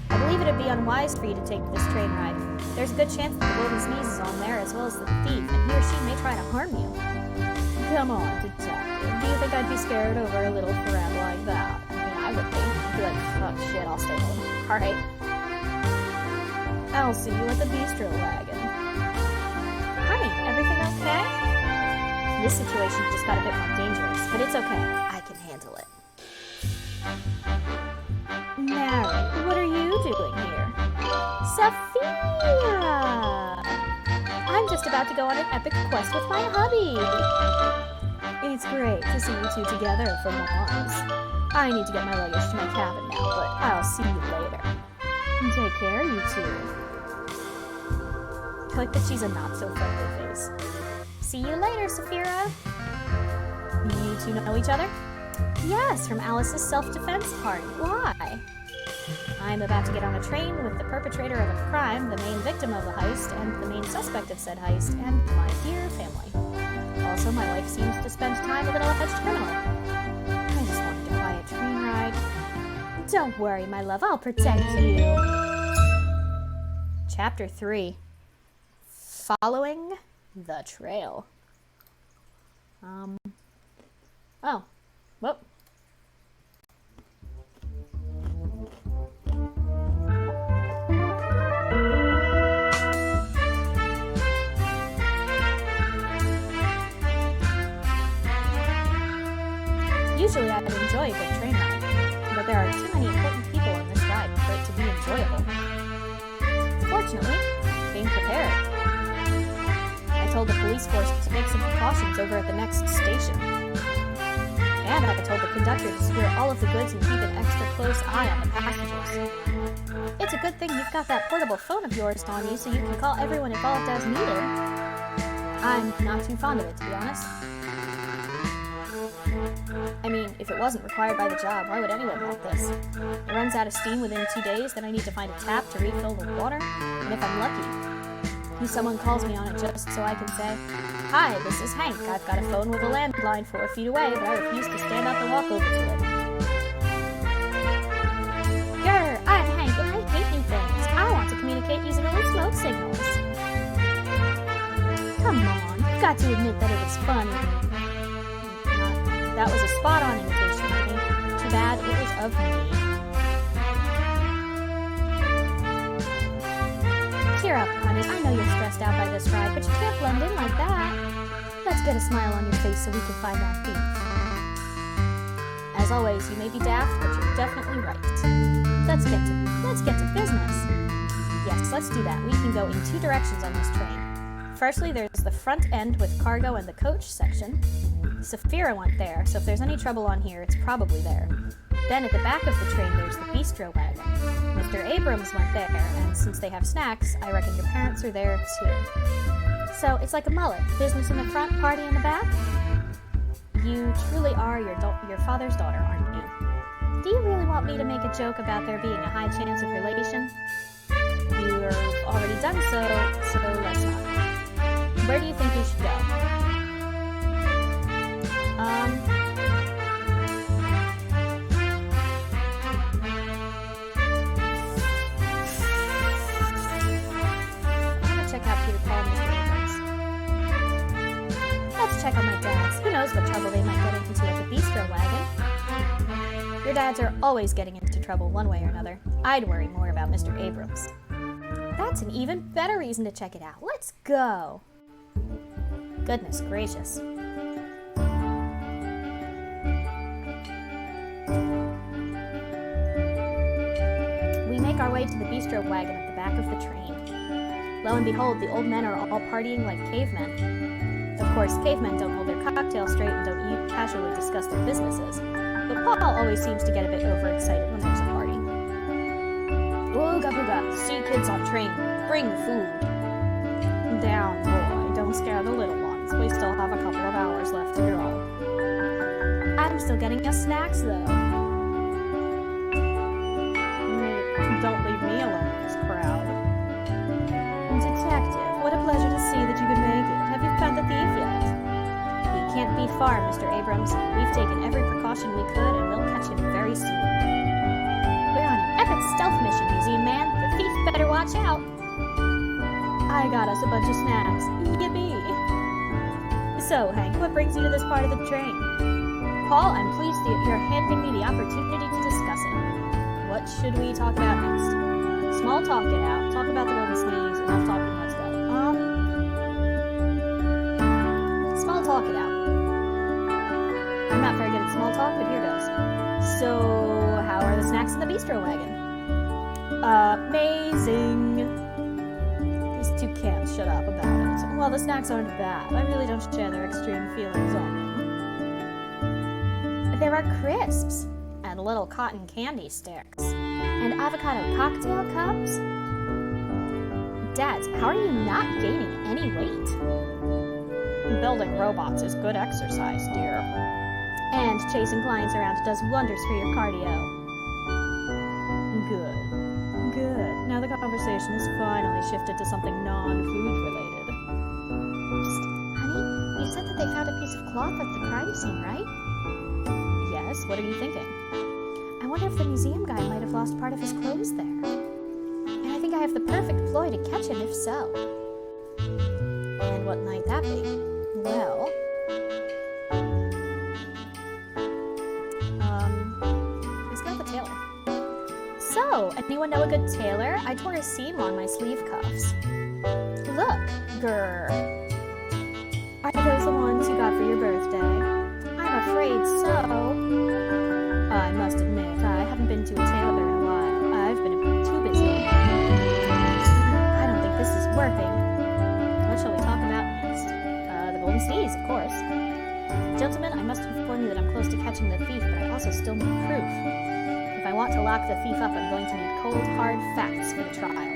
I believe it'd be unwise for you to take this train ride. There's a good chance that the Golden Sneeze is on there as well as the thief, and he or she may try to harm you. Come on, Detective. Do you think I'd be scared over a little crap like that? I mean, I would be. I'd be like, oh shit, I'll stay home. Alright. I'll see you at the bistro wagon. Honey, everything okay? This situation just got a bit more dangerous, but it's okay. I can handle it. Mary, what are you doing here? Sophia! I'm just about to go on an epic quest with my hubby. It's great to see you two together for once. I need to get my luggage to my cabin now, but I'll see you later. Take care, you two. I like that she's a not-so-friendly face. See you later, Saphira. You two know each other? Yes, from Alice's self-defense party. Why? I'm about to get on a train with the perpetrator of a crime, the main victim of the heist, and the main suspect of said heist, and my dear family. Also, my wife seems to spend time with an alleged criminal. I just wanted a quiet train ride. Don't worry, my love, I'll protect you. Chapter 3. Following the trail. Oh. Whoop. Usually I'd enjoy a good train ride, but there are too many important people in this ride for it to be enjoyable. Fortunately, being prepared. I told the police force to take some precautions over at the next station. And I told the conductor to secure all of the goods and keep an extra close eye on the passengers. It's a good thing you've got that portable phone of yours on you so you can call everyone involved as needed. I'm not too fond of it, to be honest. I mean, if it wasn't required by the job, why would anyone want this? It runs out of steam within 2 days, then I need to find a tap to refill the water, and if I'm lucky, someone calls me on it just so I can say, "Hi, this is Hank. I've got a phone with a landline 4 feet away, but I refuse to stand up and walk over to it." Grr, I'm Hank, and I hate new things. I want to communicate using little smoke signals. Come on, you've got to admit that it was funny. That was a spot-on imitation, honey. Too bad it was of me. Cheer up, honey. I know you're stressed out by this ride, but you can't blend in like that. Let's get a smile on your face so we can find our thief. As always, you may be daft, but you're definitely right. Let's get to business. Yes, let's do that. We can go in 2 directions on this train. Firstly, there's the front end with cargo and the coach section. Saphira went there, so if there's any trouble on here, it's probably there. Then at the back of the train, there's the bistro wagon. Mr. Abrams went there, and since they have snacks, I reckon your parents are there too. So it's like a mullet. Business in the front, party in the back? You truly are your father's daughter, aren't you? Do you really want me to make a joke about there being a high chance of relation? You've already done so let's not. Where do you think we should go? I'm gonna check out Peter Paul and Mr. Abrams. Let's check on my dad's. Who knows what trouble they might get into at the bistro wagon. Your dads are always getting into trouble one way or another. I'd worry more about Mr. Abrams. That's an even better reason to check it out. Let's go. Goodness gracious. We make our way to the bistro wagon at the back of the train. Lo and behold, the old men are all partying like cavemen. Of course, cavemen don't hold their cocktails straight and don't casually discuss their businesses. But Paul always seems to get a bit overexcited when there's a party. Ooga booga, see kids on train, bring food. Down, boy, don't scare the little ones. We still have a couple of hours left to go. I'm still getting us snacks, though. Don't leave me alone in this crowd. Detective, what a pleasure to see that you could make it. Have you found the can't be far, Mr. Abrams. We've taken every precaution we could, and we'll catch him very soon. We're on an epic stealth mission, Museum Man. The thief better watch out. I got us a bunch of snacks. Yippee! So, Hank, what brings you to this part of the train? Paul, I'm pleased that you're handing me the opportunity to discuss it. What should we talk about next? Small talk it out. Talk about the golden sneeze. Enough talking, let's go. Small talk it out. I'm not very good at small talk, but here goes. So, how are the snacks in the bistro wagon? Amazing. These two can't shut up about it. Well, the snacks aren't bad. I really don't share their extreme feelings on them. There are crisps and little cotton candy sticks and avocado cocktail cups. Dad, how are you not gaining any weight? Building robots is good exercise, dear. And chasing clients around does wonders for your cardio. Good. Now the conversation has finally shifted to something non-food related. Psst, honey, you said that they found a piece of cloth at the crime scene, right? Yes, what are you thinking? I wonder if the museum guy might have lost part of his clothes there. And I think I have the perfect ploy to catch him if so. And what might that be? Well, let's go with the tailor. So, anyone know a good tailor? I tore a seam on my sleeve cuffs. Look, grr. Are those the ones you got for your birthday? I'm afraid so. I must admit, I haven't been to a tailor in a while. I've been too busy. I don't think this is working. What shall we talk about next? The golden sneeze, of course. Gentlemen, I must inform you that I'm close to catching the thief, but I also still need proof. If I want to lock the thief up, I'm going to need cold, hard facts for the trial.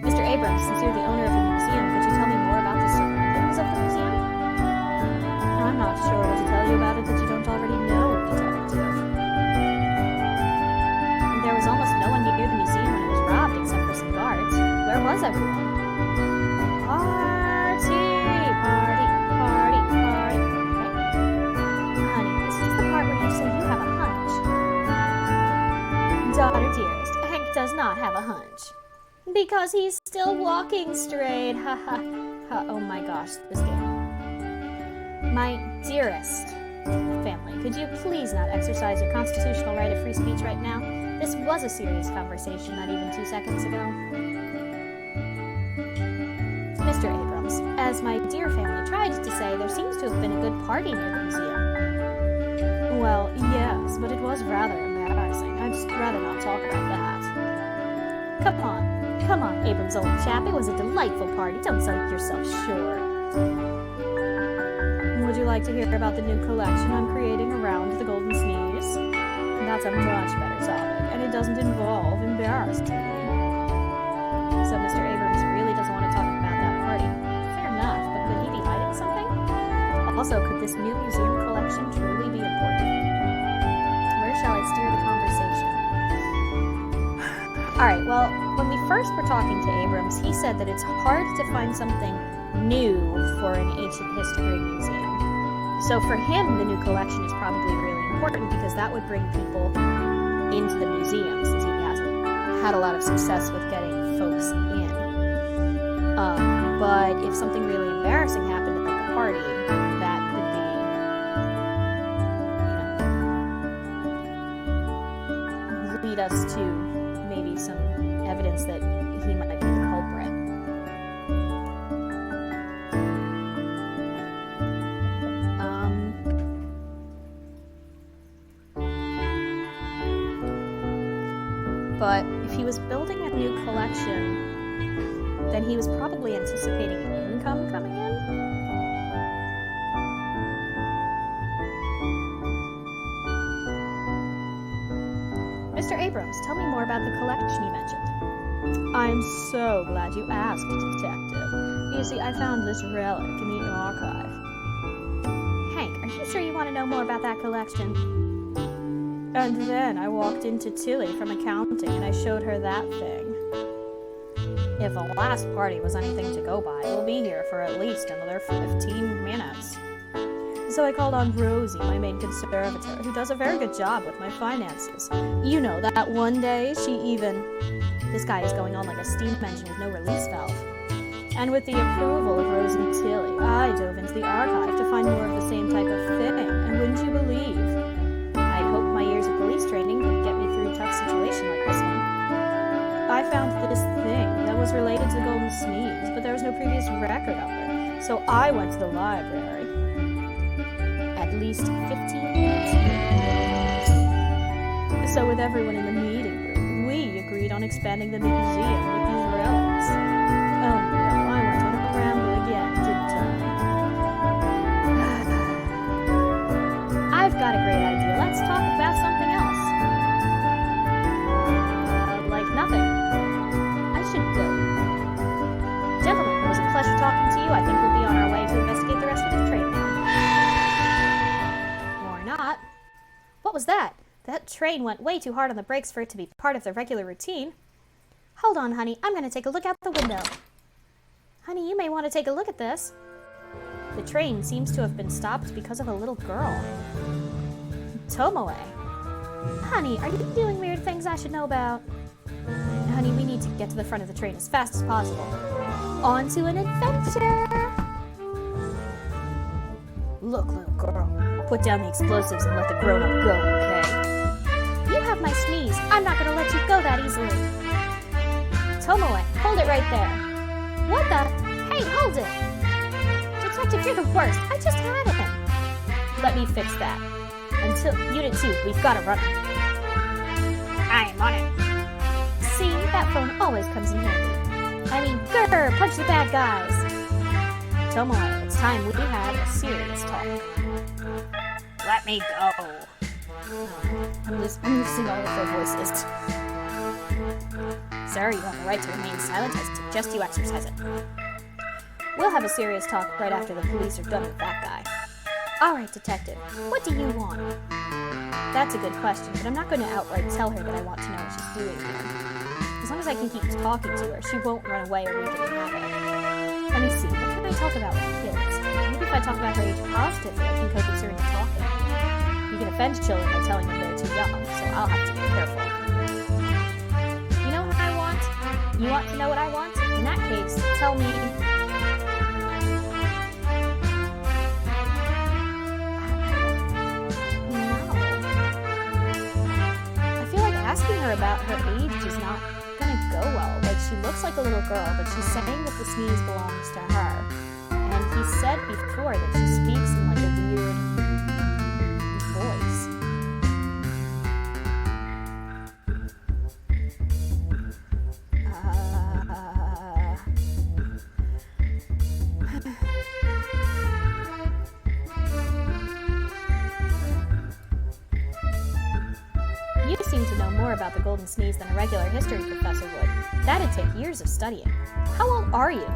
Mr. Abrams, since you're the owner of the museum, could you tell me more about the surroundings of the museum? I'm not sure what to tell you about it that you don't already know, Detective. There was almost no one near the museum when it was robbed except for some guards. Where was everyone? Party! Okay. Honey, this is the part where you say you have a hunch. Daughter dearest, Hank does not have a hunch. Because he's still walking straight. Ha ha ha. Oh my gosh, this game. My dearest family, could you please not exercise your constitutional right of free speech right now? This was a serious conversation not even 2 seconds ago. Mr. Abrams, as my dear family tried to say, there seems to have been a good party near the museum. Well, yes, but it was rather embarrassing. I'd just rather not talk about that. Come on, Abrams, old chap. It was a delightful party. Don't sell yourself short. Would you like to hear about the new collection I'm creating around the golden sneeze? That's a much better topic, and it doesn't involve embarrassing me. So Mr. Abrams really doesn't want to talk about that party. Fair enough, but could he be hiding something? Also, could this new museum collection truly be important? Where shall I steer the conversation? Alright, well, when we first were talking to Abrams, he said that it's hard to find something new for an ancient history museum. So for him, the new collection is probably really important because that would bring people into the museum since he hasn't had a lot of success with getting folks in. But if something really embarrassing happened at the party, that could be, lead us to maybe some evidence that he might be the culprit. But if he was building a new collection, then he was probably anticipating income coming in. Mr. Abrams, tell me more about the collection you mentioned. I'm so glad you asked, Detective. You see, I found this relic in the archive. Hank, are you sure you want to know more about that collection? And then I walked into Tilly from accounting and I showed her that thing. If the last party was anything to go by, we'll be here for at least another 15 minutes. So I called on Rosie, my maid conservator, who does a very good job with my finances. You know, that one day she even... This guy is going on like a steam engine with no release valve. And with the approval of Rosie and Tilly, I dove into the archive to find more of the same type of thing. And wouldn't you believe? I'd hoped my years of police training would get me through a tough situation like this one. I found this thing that was related to the Golden Sneeze, but there was no previous record of it. So I went to the library. At least 15 minutes later. So with everyone in the meeting room, we agreed on expanding the museum with these relics. Oh no, I went on a ramble again, didn't I? I've got a great idea. Let's talk about something else. Like nothing. I should go. Gentlemen, it was a pleasure talking to you. I think we'll be on our way to investigate the rest of the train now. Or not. What was that? That train went way too hard on the brakes for it to be part of the regular routine. Hold on, honey. I'm going to take a look out the window. Honey, you may want to take a look at this. The train seems to have been stopped because of a little girl. Tomoe. Honey, are you doing weird things I should know about? Honey, we need to get to the front of the train as fast as possible. On to an adventure! Look, little girl. Put down the explosives and let the grown-up go, okay? You have my sneeze. I'm not going to let you go that easily. Tomoe, hold it right there. What the? Hey, hold it! Detective, you're the worst. I just had it. Let me fix that. Until Unit 2, we've got to run. I'm on it. See, that phone always comes in handy. I mean, grr, punch the bad guys. Tomoe, it's time we had a serious talk. Let me go. I'm losing all of their voices. Sir, you have the right to remain silent. I suggest you exercise it. We'll have a serious talk right after the police are done with that guy. All right, Detective, what do you want? That's a good question, but I'm not going to outright tell her that I want to know what she's doing here. As long as I can keep talking to her, she won't run away or weaken in habit. Let me see, what can I talk about with kids? Maybe if I talk about her age positively, I can coax her into talking. You can offend children by telling them they're too young, so I'll have to be careful. You know what I want? You want to know what I want? In that case, tell me... Asking her about her age is not gonna go well. Like, she looks like a little girl, but she's saying that the sneeze belongs to her. And he said before that she speaks in like a weird voice. You seem to know more about the Golden Sneeze than a regular history professor would. That'd take years of studying. How old are you?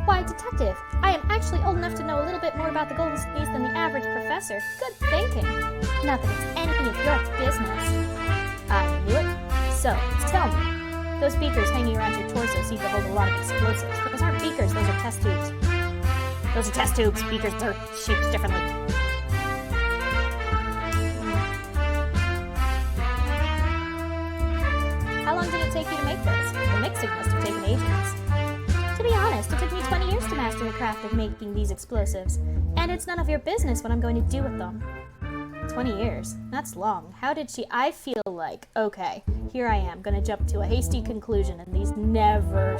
Why, Detective, I am actually old enough to know a little bit more about the Golden Sneeze than the average professor. Good thinking. Not that it's any of your business. I knew it. So, tell me. Those beakers hanging around your torso seem to hold a lot of explosives. Those aren't beakers, those are test tubes. Those are test tubes. Beakers are shaped differently. How long did it take you to make those? The mixing must have taken ages. To be honest, it took me 20 years to master the craft of making these explosives. And it's none of your business what I'm going to do with them. 20 years? That's long. How did she... I feel like, okay, here I am, gonna jump to a hasty conclusion, and these never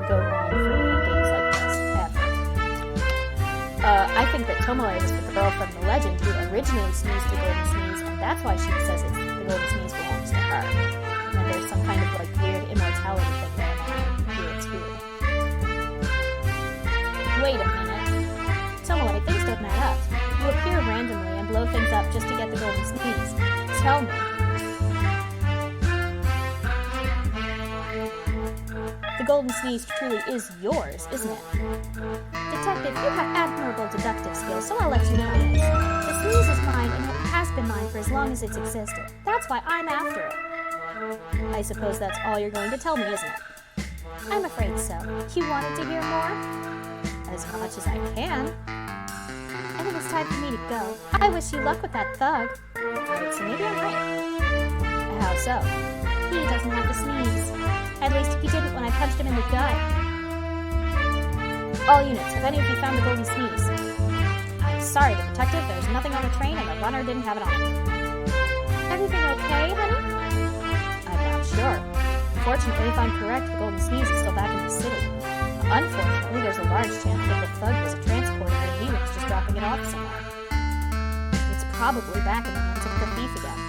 go wrong for me in games like this, ever. I think that Tomoe was the girl from the legend who originally sneezed the Golden Sneeze, and that's why she says the Golden Sneeze belongs to her. And there's some kind of like weird immortality thing going on here too. Wait a minute. Tomoe, things don't add up. You appear randomly and blow things up just to get the Golden Sneeze. Tell me. The Golden Sneeze truly is yours, isn't it? Detective, you have admirable deductive skills, so I'll let you know this. The sneeze is mine, and it has been mine for as long as it's existed. That's why I'm after it. I suppose that's all you're going to tell me, isn't it? I'm afraid so. You wanted to hear more? As much as I can. I think it's time for me to go. I wish you luck with that thug. Alright, so maybe I'm right. How so? He doesn't have the sneeze. At least he didn't when I punched him in the gut. All units, have any of you found the golden sneeze? I'm sorry, the detective, there's nothing on the train and the runner didn't have it on him. Everything okay, honey? I'm not sure. Fortunately, if I'm correct, the golden sneeze is still back in the city. Unfortunately, there's a large chance that the thug was a transporter and he was just dropping it off somewhere. It's probably back in the hands of the thief again.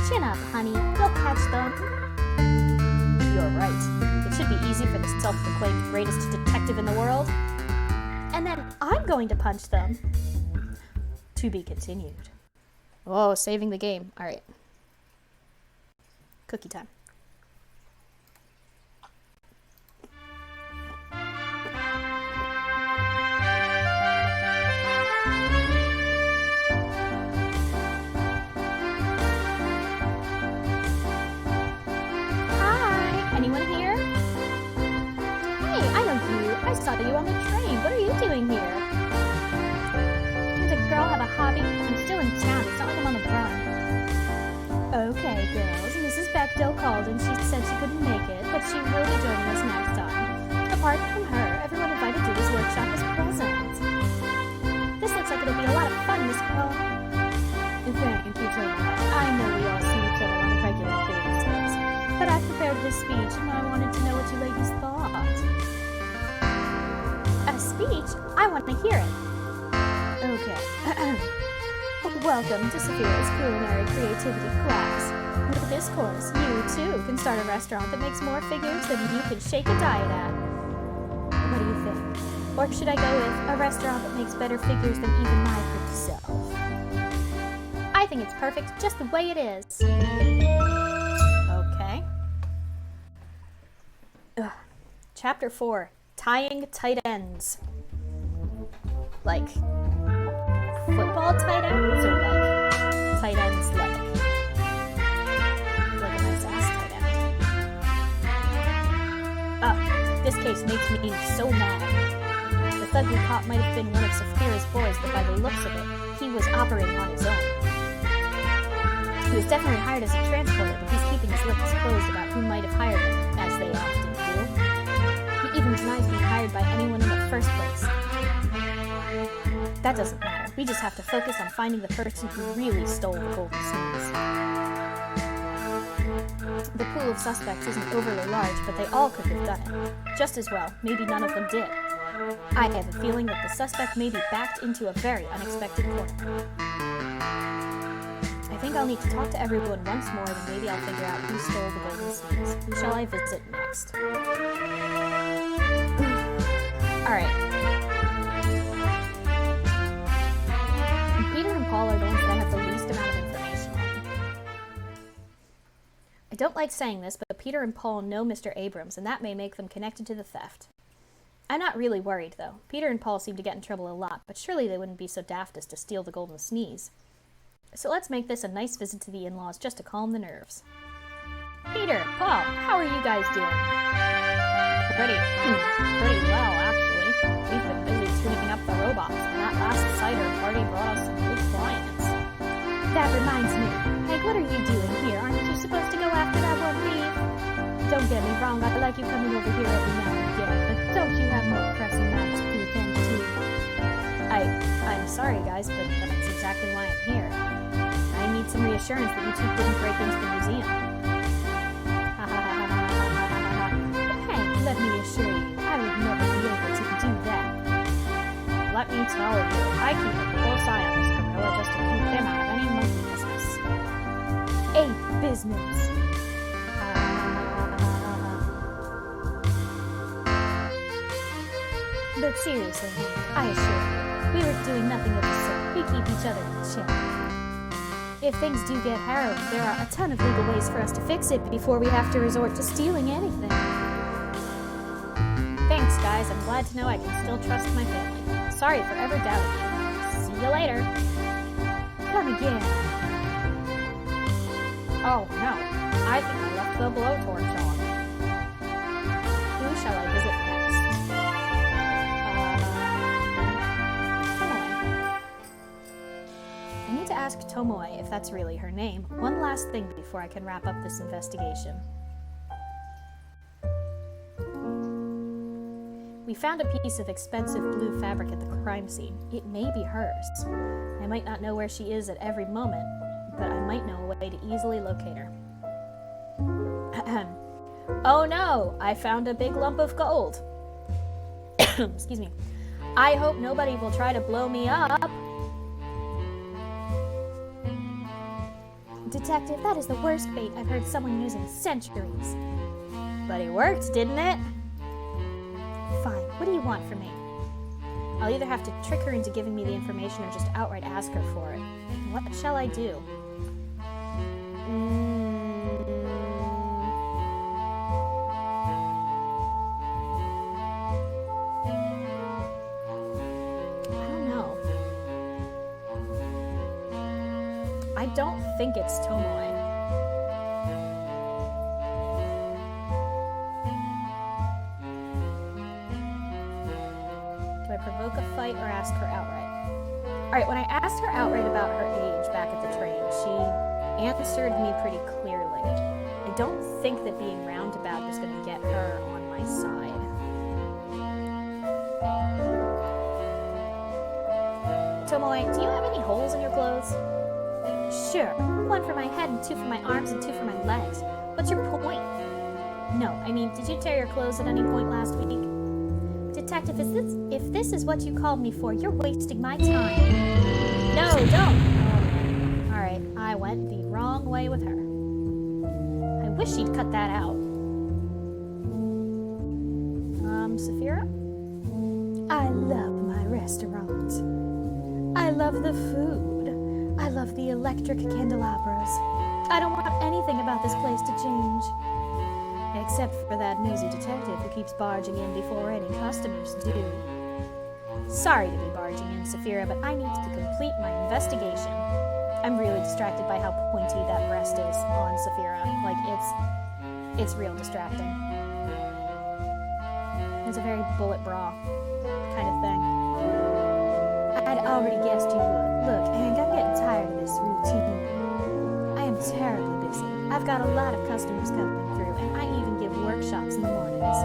Chin up, honey. You'll catch them. You're right. It should be easy for the self-proclaimed greatest detective in the world. And then I'm going to punch them. To be continued. Oh, saving the game. All right. Cookie time. I saw you on the train. What are you doing here? Does a girl have a hobby? I'm still in town. It's not like I'm on the run. Okay, girls. Mrs. Bechdel called and she said she couldn't make it, but she will be joining us next time. Apart from her, everyone invited to this workshop is present. This looks like it'll be a lot of fun, Miss Cole. Thank you so much. I know we all see each other on a regular basis, but I prepared this speech and I wanted to know what you ladies thought. A speech? I want to hear it. Okay. Welcome to Sophia's Culinary Creativity class. With this course, you too can start a restaurant that makes more figures than you can shake a diet at. What do you think? Or should I go with a restaurant that makes better figures than even my pretty self? I think it's perfect just the way it is. Okay. Chapter 4. Tying tight ends. Like football tight ends or like tight ends like a nice ass tight end. This case makes me so mad. The thug we caught might have been one of Saphira's boys, but by the looks of it, he was operating on his own. He was definitely hired as a transporter, but he's keeping his lips closed about who might have hired him, as they often do. He even denies being hired by anyone in the first place. That doesn't matter. We just have to focus on finding the person who really stole the golden sneeze. The pool of suspects isn't overly large, but they all could have done it. Just as well, maybe none of them did. I have a feeling that the suspect may be backed into a very unexpected corner. I think I'll need to talk to everyone once more, then maybe I'll figure out who stole the golden sneeze. Who shall I visit next? Alright. Peter and Paul are the ones that I have the least amount of information on. I don't like saying this, but Peter and Paul know Mr. Abrams, and that may make them connected to the theft. I'm not really worried, though. Peter and Paul seem to get in trouble a lot, but surely they wouldn't be so daft as to steal the golden sneeze. So let's make this a nice visit to the in-laws just to calm the nerves. Peter, Paul, how are you guys doing? Pretty well, actually. We've been busy tuning up the robots, and that last cider party brought us some good clients. That reminds me. Hank, what are you doing here? Aren't you supposed to go after that one thief? Don't get me wrong, I like you coming over here every now and again, but don't you have more pressing matters to attend to? I'm sorry, guys, but that's exactly why I'm here. I need some reassurance that you two didn't break into the museum. Hank, let me assure you, I would never be able to do that. Let me tell you, I keep a close eye on this gorilla just to keep him out of any monkey business. A business. But seriously, Hank, I assure you, we were doing nothing of the sort. We keep each other in check. If things do get harrowing, there are a ton of legal ways for us to fix it before we have to resort to stealing anything. Thanks, guys. I'm glad to know I can still trust my family. Sorry for ever doubting you. See you later. Come again. Oh, no. I think I left the blowtorch on. shall I visit next? Tomoe. I need to ask Tomoe if that's really her name. One last thing before I can wrap up this investigation. We found a piece of expensive blue fabric at the crime scene. It may be hers. I might not know where she is at every moment, but I might know a way to easily locate her. Oh no! I found a big lump of gold. Excuse me. I hope nobody will try to blow me up. Detective, that is the worst bait I've heard someone use in centuries. But it worked, didn't it? Fine. What do you want from me? I'll either have to trick her into giving me the information or just outright ask her for it. What shall I do? I don't know. I don't think it's Tomoe. Provoke a fight or ask her outright? Alright, when I asked her outright about her age back at the train, she answered me pretty clearly. I don't think that being roundabout is going to get her on my side. Tomoe, do you have any holes in your clothes? Sure. One for my head and two for my arms and two for my legs. What's your point? No, I mean, did you tear your clothes at any point last week? Detective, if this is what you called me for, you're wasting my time. No, don't! Oh, alright, I went the wrong way with her. I wish she'd cut that out. Saphira? I love my restaurant. I love the food. I love the electric candelabras. I don't want anything about this place to change. Except for that nosy detective who keeps barging in before any customers do. Sorry to be barging in, Saphira, but I need to complete my investigation. I'm really distracted by how pointy that breast is on Saphira. Like, it's real distracting. It's a very bullet bra kind of thing. I'd already guessed you would. Look, Hank, I'm getting tired of this routine. I am terribly busy. I've got a lot of customers coming through, and I even give workshops in the mornings.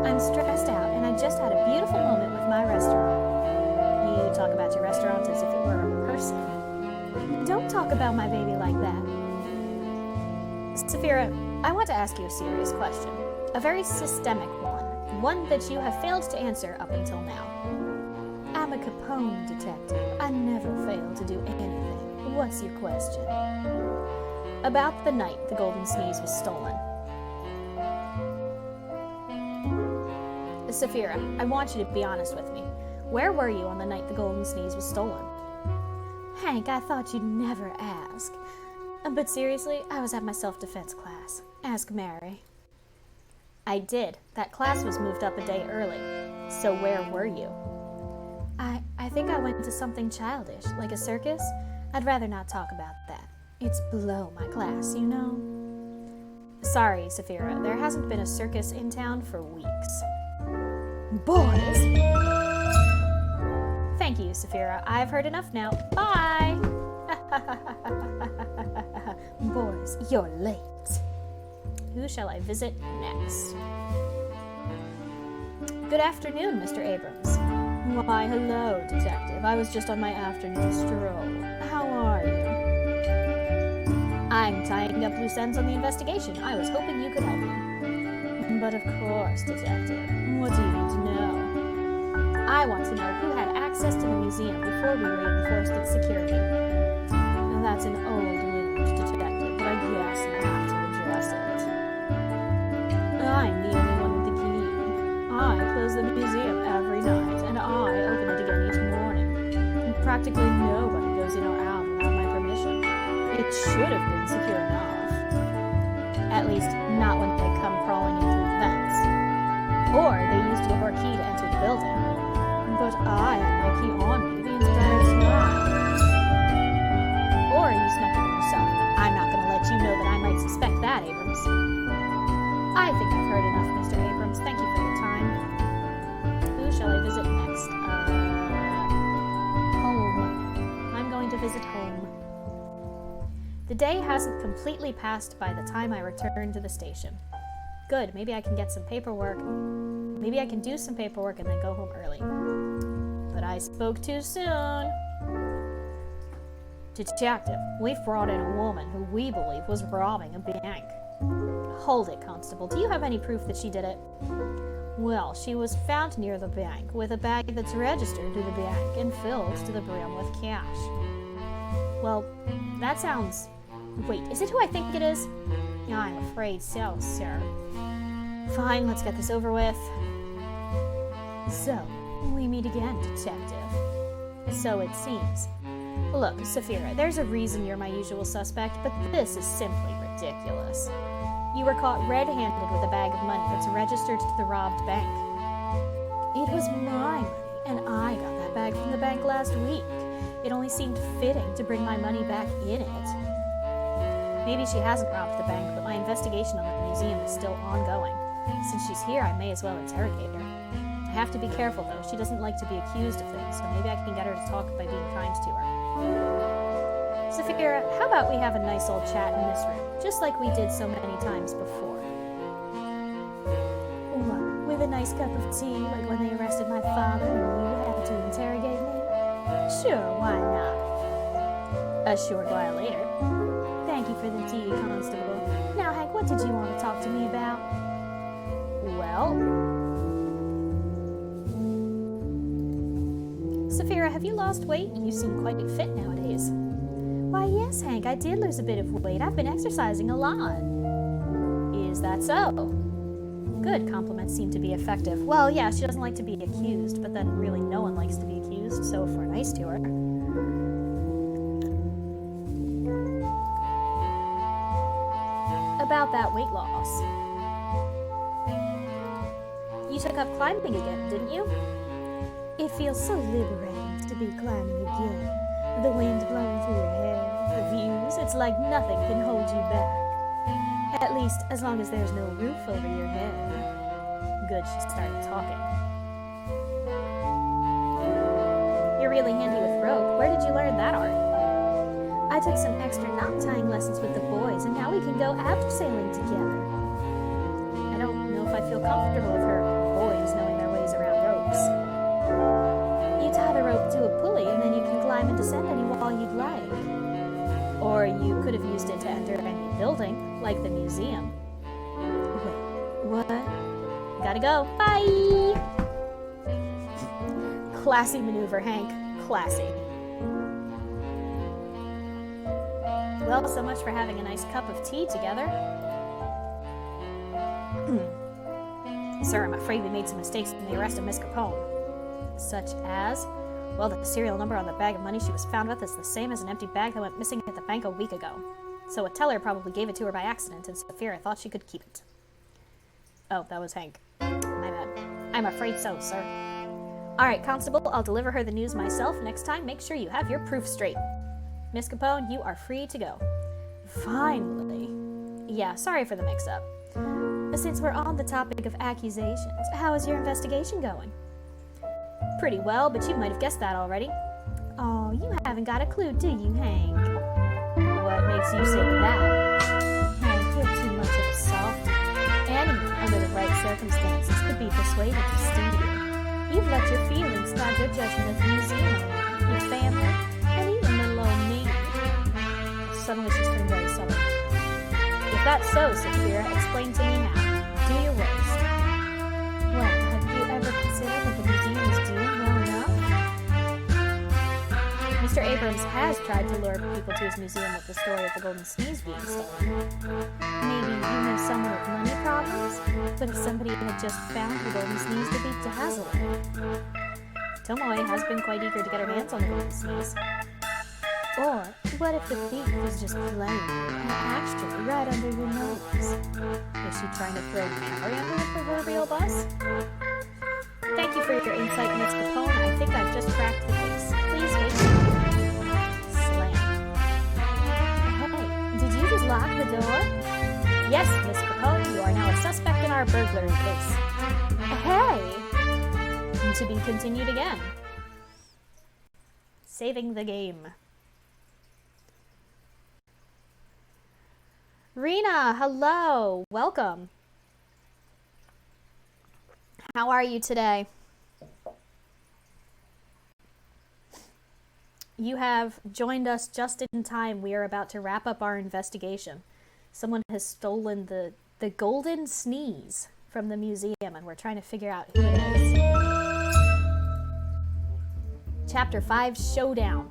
I'm stressed out, and I just had a beautiful moment with my restaurant. You talk about your restaurant as if it were a person. Don't talk about my baby like that. Saphira, I want to ask you a serious question. A very systemic one. One that you have failed to answer up until now. I'm a Capone detective. I never fail to do anything. What's your question? About the night the golden sneeze was stolen. Saphira, I want you to be honest with me. Where were you on the night the golden sneeze was stolen? Hank, I thought you'd never ask. But seriously, I was at my self-defense class. Ask Mary. I did. That class was moved up a day early. So where were you? I think I went to something childish, like a circus. I'd rather not talk about that. It's below my class, you know? Sorry, Saphira, there hasn't been a circus in town for weeks. Boys! Thank you, Saphira. I've heard enough now. Bye! Boys, you're late. Who shall I visit next? Good afternoon, Mr. Abrams. Why, hello, detective. I was just on my afternoon stroll. How are you? I'm tying up loose ends on the investigation. I was hoping you could help me. But of course, detective. What do you need to know? I want to know who had access to the museum before we reinforced its security. Now, that's an old wound, detective, but I guess we'll have to address it. I'm the only one with the key. I close the museum every night, and I open it again each morning. And practically nobody goes in or out without my permission. It should have been secure enough. At least, not when they come crawling in through the vents. Or they used your key to enter the building. But I had my key on me the entire time. Or you snuck it in yourself. I'm not going to let you know that I might suspect that, Abrams. I think I've heard enough, Mr. Abrams. Thank you for your time. shall I visit next? Home. I'm going to visit home. The day hasn't completely passed by the time I return to the station. Good, maybe I can get some paperwork. Maybe I can do some paperwork and then go home early. But I spoke too soon. Detective, we've brought in a woman who we believe was robbing a bank. Hold it, Constable. Do you have any proof that she did it? Well, she was found near the bank with a bag that's registered to the bank and filled to the brim with cash. Well, that sounds... Wait, is it who I think it is? I'm afraid so, sir. Fine, let's get this over with. So, we meet again, Detective. So it seems. Look, Saphira, there's a reason you're my usual suspect, but this is simply ridiculous. You were caught red-handed with a bag of money that's registered to the robbed bank. It was my money, and I got that bag from the bank last week. It only seemed fitting to bring my money back in it. Maybe she hasn't robbed the bank, but my investigation on the museum is still ongoing. Since she's here, I may as well interrogate her. I have to be careful, though. She doesn't like to be accused of things, so maybe I can get her to talk by being kind to her. Saphira, how about we have a nice old chat in this room, just like we did so many times before? What, with a nice cup of tea, like when they arrested my father and you had to interrogate me? Sure, why not? A short while later. Thank you for the tea, Constable. Now, Hank, what did you want to talk to me about? Well... Saphira, have you lost weight? You seem quite fit nowadays. Why, yes, Hank, I did lose a bit of weight. I've been exercising a lot. Is that so? Good, compliments seem to be effective. Well, yeah, she doesn't like to be accused, but then really no one likes to be accused, so if we're nice to her... About that weight loss. You took up climbing again, didn't you? It feels so liberating to be climbing again. The wind blowing through your hair, the views, it's like nothing can hold you back. At least, as long as there's no roof over your head. Good, she started talking. You're really handy with rope. Where did you learn that art? I took some extra knot tying lessons with the boys, and now we can go abseiling together. I don't know if I feel comfortable with her boys knowing their ways around ropes. You tie the rope to a pulley, and then you can climb and descend any wall you'd like. Or you could have used it to enter any building, like the museum. Wait, what? Gotta go. Bye! Classy maneuver, Hank. Classy. Well, so much for having a nice cup of tea together. Sir, I'm afraid we made some mistakes in the arrest of Miss Capone. Such as? Well, the serial number on the bag of money she was found with is the same as an empty bag that went missing at the bank a week ago. So a teller probably gave it to her by accident, and Saphira thought she could keep it. Oh, that was Hank. My bad. I'm afraid so, sir. Alright, Constable, I'll deliver her the news myself. Next time, make sure you have your proof straight. Miss Capone, you are free to go. Finally. Yeah, sorry for the mix-up. Since we're on the topic of accusations, how is your investigation going? Pretty well, but you might have guessed that already. Oh, you haven't got a clue, do you, Hank? What makes you say that? Hank, you're too much of a softie. Anyone, under the right circumstances, could be persuaded to steal you. You've let your feelings guide your judgment of the museum, your family, and even little old me. Suddenly she's turned very sullen. If that's so, Saphira, explain to me now. Do your worst. Well, have you ever considered that the museum is doing well enough? Mr. Abrams has tried to lure people to his museum with the story of the golden sneeze being stolen. Maybe you know someone with money problems, but if somebody had just found the golden sneeze to be dazzling. Tomoe has been quite eager to get her hands on the golden sneeze. Or, what if the thief was just playing and actually right under your nose? Is she trying to throw Carrie under the proverbial bus? Thank you for your insight, Miss Capone. I think I've just cracked the case. Please wait. Slam. Hey, did you just lock the door? Yes, Miss Capone, you are now a suspect in our burglary case. Hey! To be continued again. Saving the game. Rena, hello. Welcome. How are you today? You have joined us just in time. We are about to wrap up our investigation. Someone has stolen the golden sneeze from the museum, and we're trying to figure out who it is. Chapter 5, Showdown.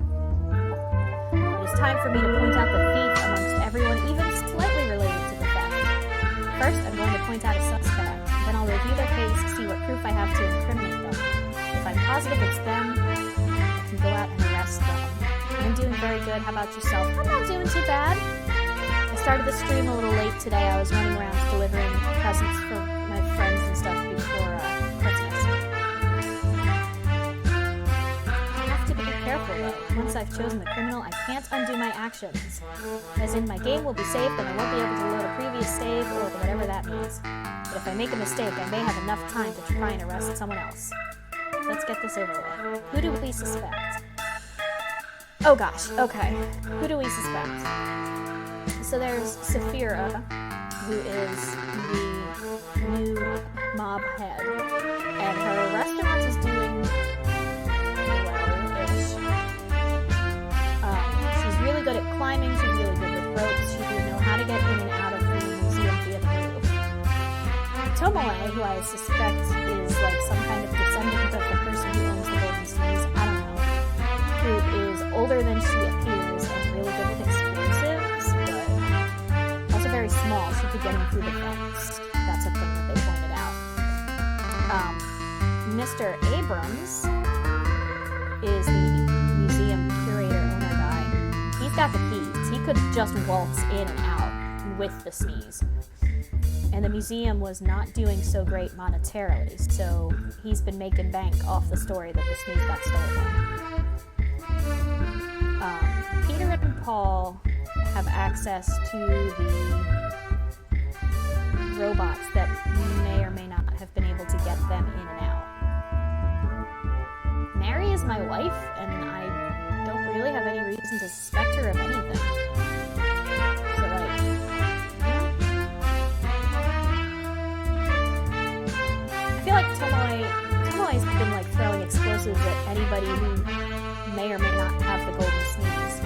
It is time for me to point out the thief amongst everyone, even slightly related to the theft. First, I'm going to point out a suspect. Then I'll review their case, see what proof I have to incriminate them. If I'm positive it's them, I can go out and arrest them. I'm doing very good. How about yourself? I'm not doing too bad. I started the stream a little late today. I was running around delivering presents for my friends and stuff before Christmas. I have to be careful though. Once I've chosen the criminal, I can't undo my actions. As in, my game will be saved and I won't be able to load a previous save or whatever that means. But if I make a mistake, I may have enough time to try and arrest someone else. Let's get this over with. Who do we suspect? Oh gosh, okay. Who do we suspect? So there's Saphira, who is the new mob head, and her restaurant is doing well-ish. She's really good at climbing, she's really good with ropes, she would know how to get in and out of the museum via the roof. Tomoe, who I suspect is like some kind of descendant of the person who owns the Golden Sneeze, I don't know, who is older than she appears and really good with explosives, but also very small. She could get in through the fence. That's a thing that they pointed out. Mr. Abrams is the museum curator owner guy. He's got the keys. He could just waltz in and out with the sneeze. And the museum was not doing so great monetarily, so he's been making bank off the story that the sneeze got stolen. Peter and Paul have access to the robots that may or may not have been able to get them in and out. Mary is my wife, and I don't really have any reason to suspect her of anything. So, like, I feel like Tomoe's been, like, throwing explosives at anybody who may or may not have the golden sneeze.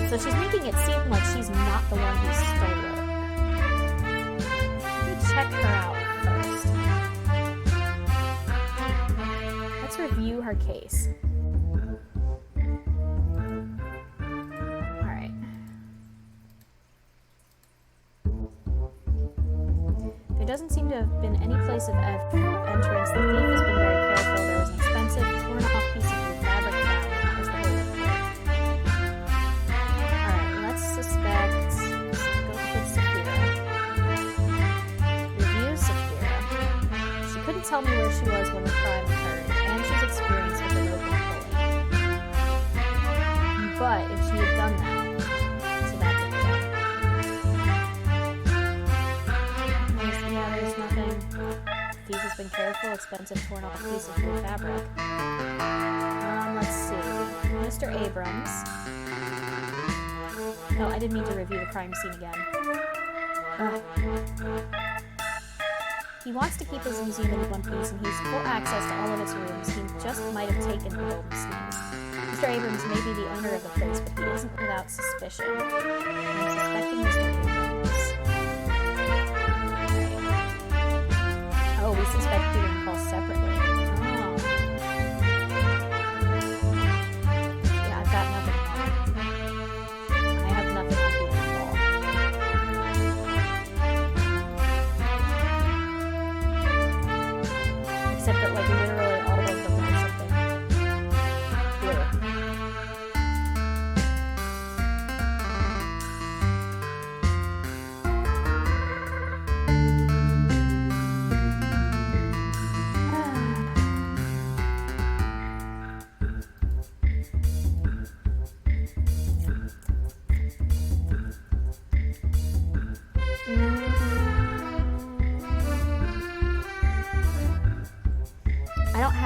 So she's making it seem like she's not the one who stole it. Let me check her out first. Let's review her case. Alright. There doesn't seem to have been any place of entrance. The thief has been very careful. There was an expensive, torn-off piece of blue fabric found, and that was the whole report. Alright, let's suspect... Let's go with Saphira. Review Saphira. She couldn't tell me where she was when the crime occurred, and she's experienced with the rope and pulling. But if she had done that, so that's a thing. Yeah, there's nothing. Thief has been careful, expensive, torn off piece of blue fabric. Let's see. Mr. Abrams. Oh, I didn't mean to review the crime scene again. He wants to keep his museum in one piece, and he's full access to all of its rooms. He just might have taken the golden sneeze. Mr. Abrams may be the owner of the place, but he isn't without suspicion. I'm suspecting Mr. Abrams. Oh, we suspect Peter and Paul separately. Oh. Yeah, I've got nothing on it. I have nothing on Peter and Paul. Except that, like, literally all of them are something blue.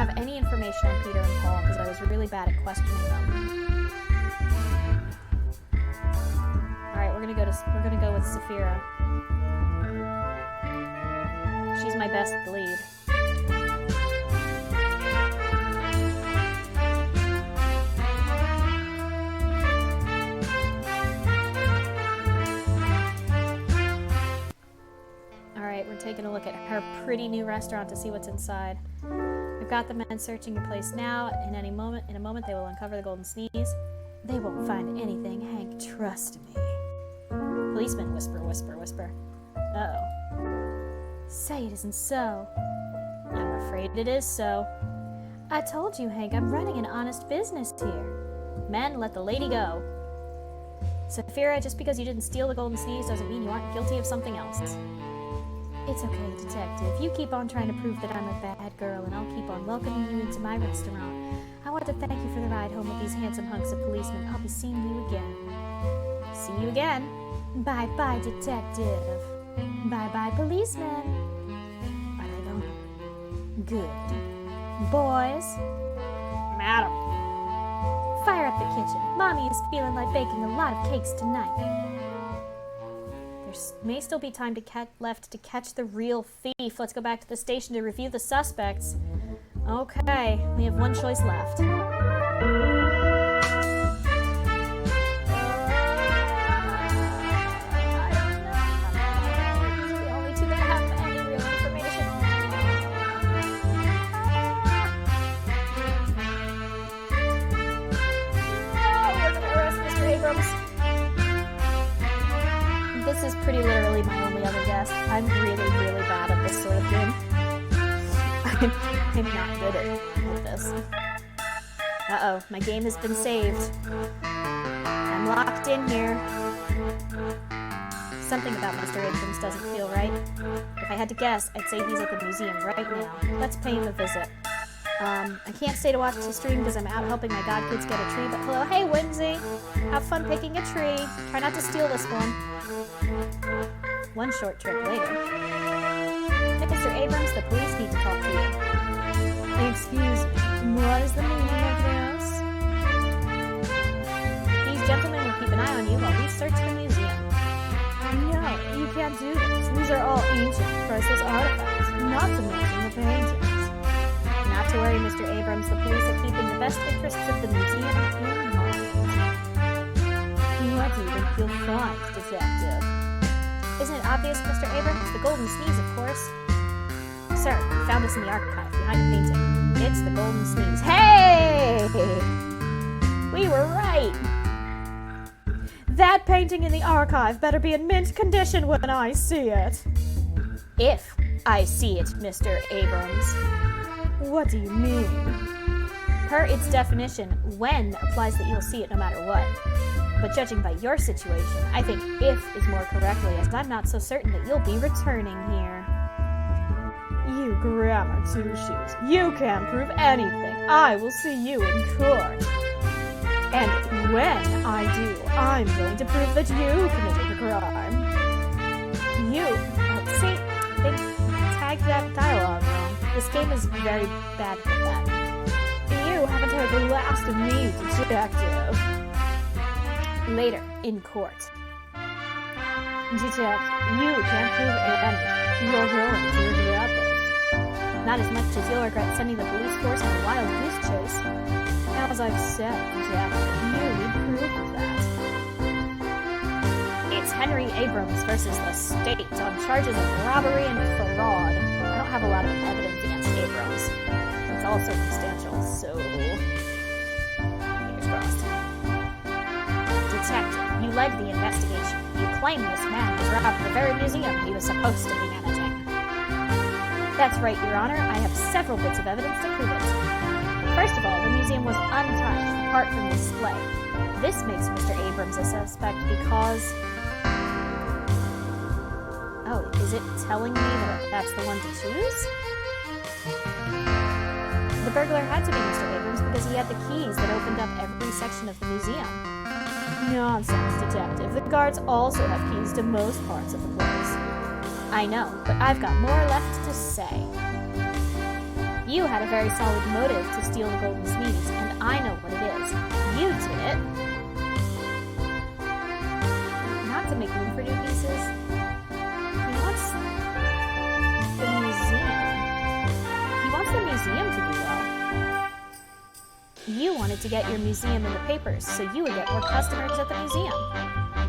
have any information on Peter and Paul because I was really bad at questioning them. Alright, we're gonna go with Saphira. She's my best lead. Alright, we're taking a look at her pretty new restaurant to see what's inside. I've got the men searching your place now. In a moment, they will uncover the golden sneeze. They won't find anything, Hank. Trust me. Policeman, whisper, whisper, whisper. Uh-oh. Say it isn't so. I'm afraid it is so. I told you, Hank, I'm running an honest business here. Men, let the lady go. Saphira, just because you didn't steal the golden sneeze doesn't mean you aren't guilty of something else. It's okay, Detective. You keep on trying to prove that I'm a bad girl, and I'll keep on welcoming you into my restaurant. I want to thank you for the ride home with these handsome hunks of policemen. I'll be seeing you again. See you again. Bye-bye, Detective. Bye-bye, policeman. But I don't. Good. Boys. Madam. Fire up the kitchen. Mommy is feeling like baking a lot of cakes tonight. There may still be time left to catch the real thief. Let's go back to the station to review the suspects. Okay, we have one choice left. This is pretty literally my only other guess. I'm really, really bad at this sort of game. I'm not good at this. Uh-oh, my game has been saved. I'm locked in here. Something about Mr. Abrams doesn't feel right. If I had to guess, I'd say he's at the museum right now. Let's pay him a visit. I can't stay to watch the stream because I'm out helping my god kids get a tree, but hello, hey Whimsy! Have fun picking a tree. Try not to steal this one. One short trip later. Mr. Abrams, the police need to talk to you. Excuse me, what is the meaning of this? These gentlemen will keep an eye on you while we search the museum. No, you can't do this. These are all ancient, priceless artifacts, not to mention the paintings. Not to worry, Mr. Abrams, the police are keeping the best interests of the museum in mind. What do you think you'll find, Detective? Isn't it obvious, Mr. Abrams? The golden sneeze, of course. Sir, we found this in the archive, behind the painting. It's the golden sneeze. Hey! We were right! That painting in the archive better be in mint condition when I see it. If I see it, Mr. Abrams. What do you mean? Per its definition, when applies that you will see it no matter what. But judging by your situation, I think if is more correctly, as I'm not so certain that you'll be returning here. You grammar two-shoes. You can't prove anything. I will see you in court. And when I do, I'm going to prove that you committed the crime. You, see, they tagged that dialogue wrong. This game is very bad with that. You haven't heard the last of me, Detective. Later, in court. Detective, you can't prove anything. You're going to regret this. Not as much as you'll regret sending the police force on a wild goose chase. As I've said, Detective, you need proof of that. It's Henry Abrams versus the state on charges of robbery and fraud. I don't have a lot of evidence against Abrams. It's all circumstantial, so fingers crossed. Detective, you led the investigation. You claim this man has robbed the very museum he was supposed to be managing. That's right, Your Honor. I have several bits of evidence to prove it. First of all, the museum was untouched, apart from the display. This makes Mr. Abrams a suspect because... Oh, is it telling me that that's the one to choose? The burglar had to be Mr. Abrams because he had the keys that opened up every section of the museum. Nonsense, Detective. The guards also have keys to most parts of the place. I know, but I've got more left to say. You had a very solid motive to steal the golden sneeze, and I know what it is. You did it. Not to make room for new pieces. He wants the museum. He wants the museum to do well. You wanted to get your museum in the papers, so you would get more customers at the museum.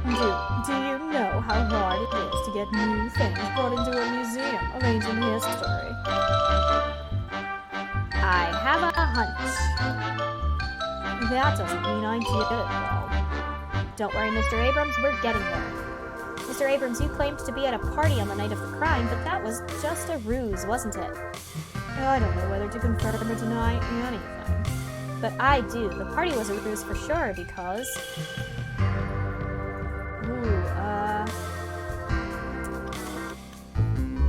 Do you know how hard it is to get new things brought into a museum of ancient history? I have a hunch. That doesn't mean I did it, though. Don't worry, Mr. Abrams, we're getting there. Mr. Abrams, you claimed to be at a party on the night of the crime, but that was just a ruse, wasn't it? I don't know whether to confirm or deny anything. But I do. The party was a ruse for sure, because...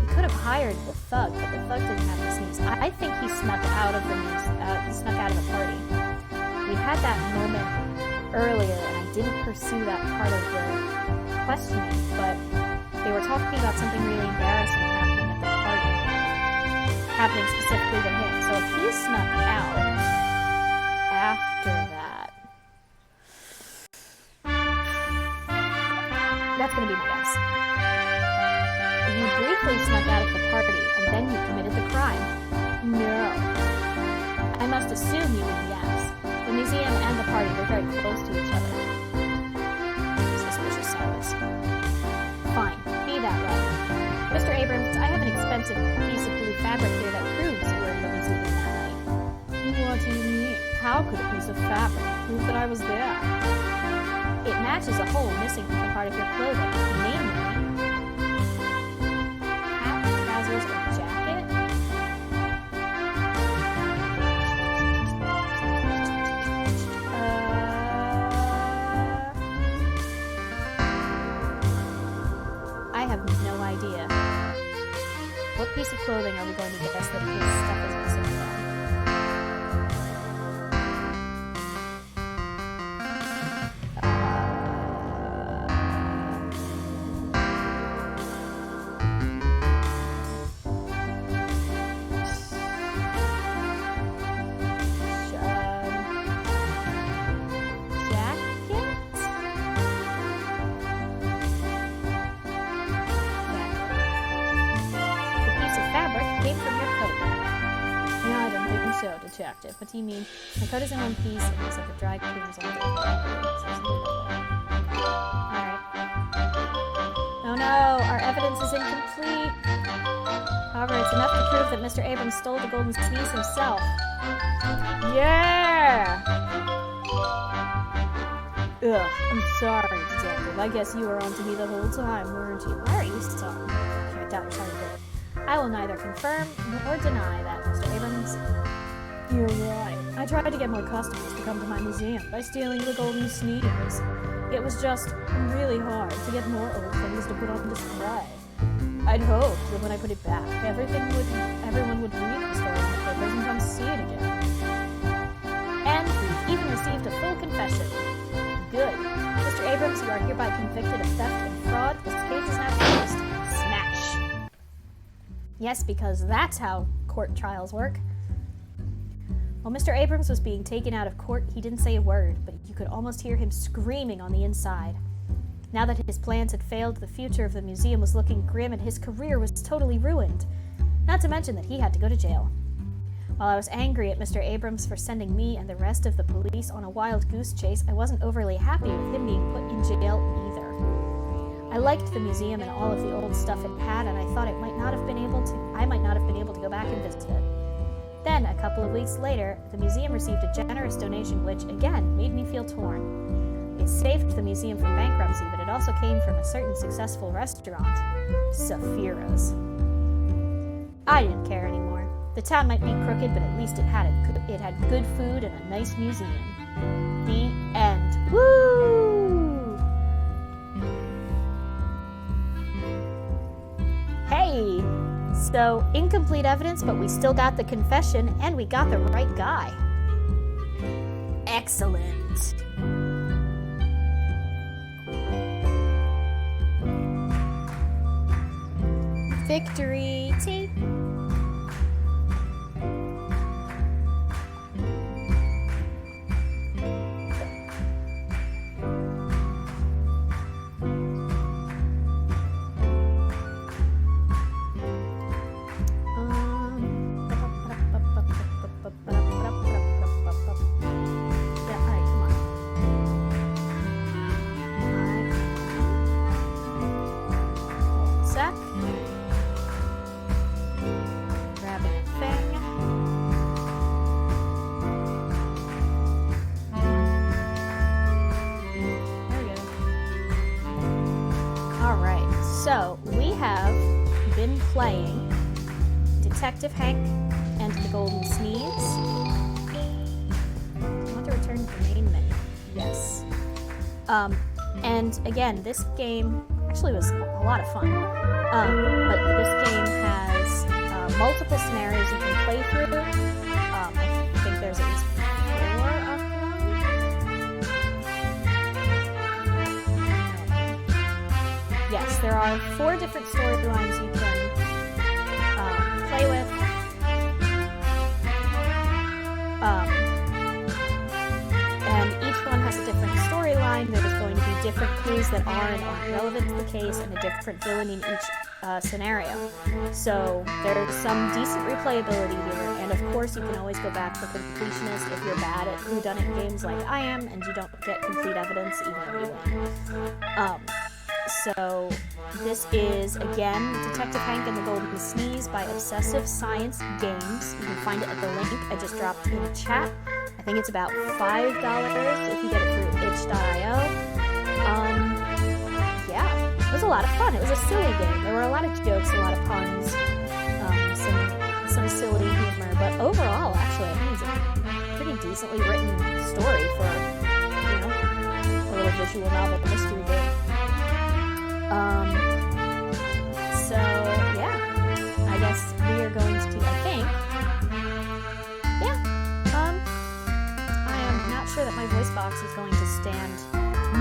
He could have hired the thug, but the thug didn't have the sneeze. I think he snuck out of the party. We had that moment earlier, and I didn't pursue that part of the questioning, but they were talking about something really embarrassing happening at the party, happening specifically to him. So if he snuck out after that, that's going to be my guess. You briefly snuck out of the party, and then you committed the crime. No. I must assume you would yes. The museum and the party were very close to each other. Suspicious silence. Fine, be that way. Mr. Abrams, I have an expensive piece of blue fabric here that proves you were in the museum that night. What do you mean? How could a piece of fabric prove that I was there? It matches a hole missing from a part of your clothing, namely hat, trousers, or jacket. I have no idea. What piece of clothing are we going to guess that his stuff is missing from? Detective. What do you mean? My coat is in one piece and it's like a dry cleans on the Alright. Oh no, our evidence is incomplete. However, it's enough to prove that Mr. Abrams stole the golden sneeze himself. Yeah! Ugh, I'm sorry, Detective. I guess you were on to me the whole time, weren't you? Why are you still? Okay, I doubt you're trying to do it. I will neither confirm nor deny that, Mr. Abrams. You're right. I tried to get more customers to come to my museum by stealing the golden sneeze. It was just really hard to get more old things to put on display. I'd hoped that when I put it back, everyone would read the story in the papers and come see it again. And we've even received a full confession. Good. Mr. Abrams, you are hereby convicted of theft and fraud. This case is now closed. Smash. Yes, because that's how court trials work. While Mr. Abrams was being taken out of court, he didn't say a word, but you could almost hear him screaming on the inside. Now that his plans had failed, the future of the museum was looking grim and his career was totally ruined. Not to mention that he had to go to jail. While I was angry at Mr. Abrams for sending me and the rest of the police on a wild goose chase, I wasn't overly happy with him being put in jail either. I liked the museum and all of the old stuff it had, and I thought I might not have been able to go back and visit it. Then, a couple of weeks later, the museum received a generous donation which, again, made me feel torn. It saved the museum from bankruptcy, but it also came from a certain successful restaurant, Saphira's. I didn't care anymore. The town might be crooked, but at least it had good food and a nice museum. The end. Woo! Hey! So, incomplete evidence, but we still got the confession, and we got the right guy. Excellent. Victory! See? playing Detective Hank and the Golden Sneeze. I want to return to the main menu. Yes. And again, this game actually was a lot of fun. But this game has multiple scenarios you can play through. I think there's at least 4 of them. Yes, there are 4 different storylines you can play with. And each one has a different storyline. There's going to be different clues that are and aren't relevant to the case, and a different villain in each scenario. So there's some decent replayability here, and of course you can always go back for completionist if you're bad at whodunit games like I am, and you don't get complete evidence even though you win. So this is, again, Detective Hank and the Golden Sneeze by Obsessive Science Games. You can find it at the link I just dropped in the chat. I think it's about $5 if you get it through itch.io. Yeah, it was a lot of fun. It was a silly game. There were a lot of jokes, a lot of puns, some silly humor, but overall, actually, I think it's a pretty decently written story for, you know, a little visual novel mystery game. So yeah, I guess we are going to, I think, I am not sure that my voice box is going to stand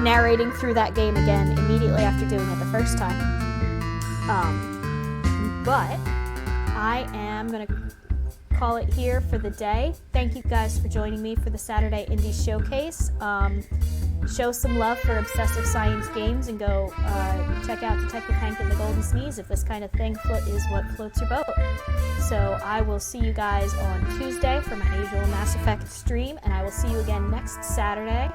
narrating through that game again immediately after doing it the first time. But I am going to call it here for the day. Thank you guys for joining me for the Saturday Indie Showcase. Show some love for Obsessive Science Games and go check out Detective Hank and the Golden Sneeze if this kind of thing is what floats your boat. So I will see you guys on Tuesday for my usual Mass Effect stream, and I will see you again next Saturday,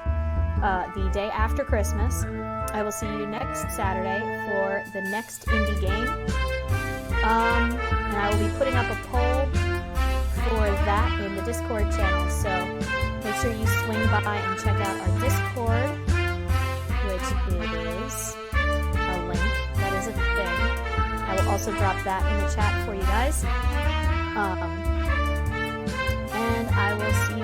the day after Christmas. I will see you next Saturday for the next indie game. And I will be putting up a poll for that in the Discord channel, so make sure you swing by and check out our Discord, which is a link, that is a thing. I will also drop that in the chat for you guys. And I will see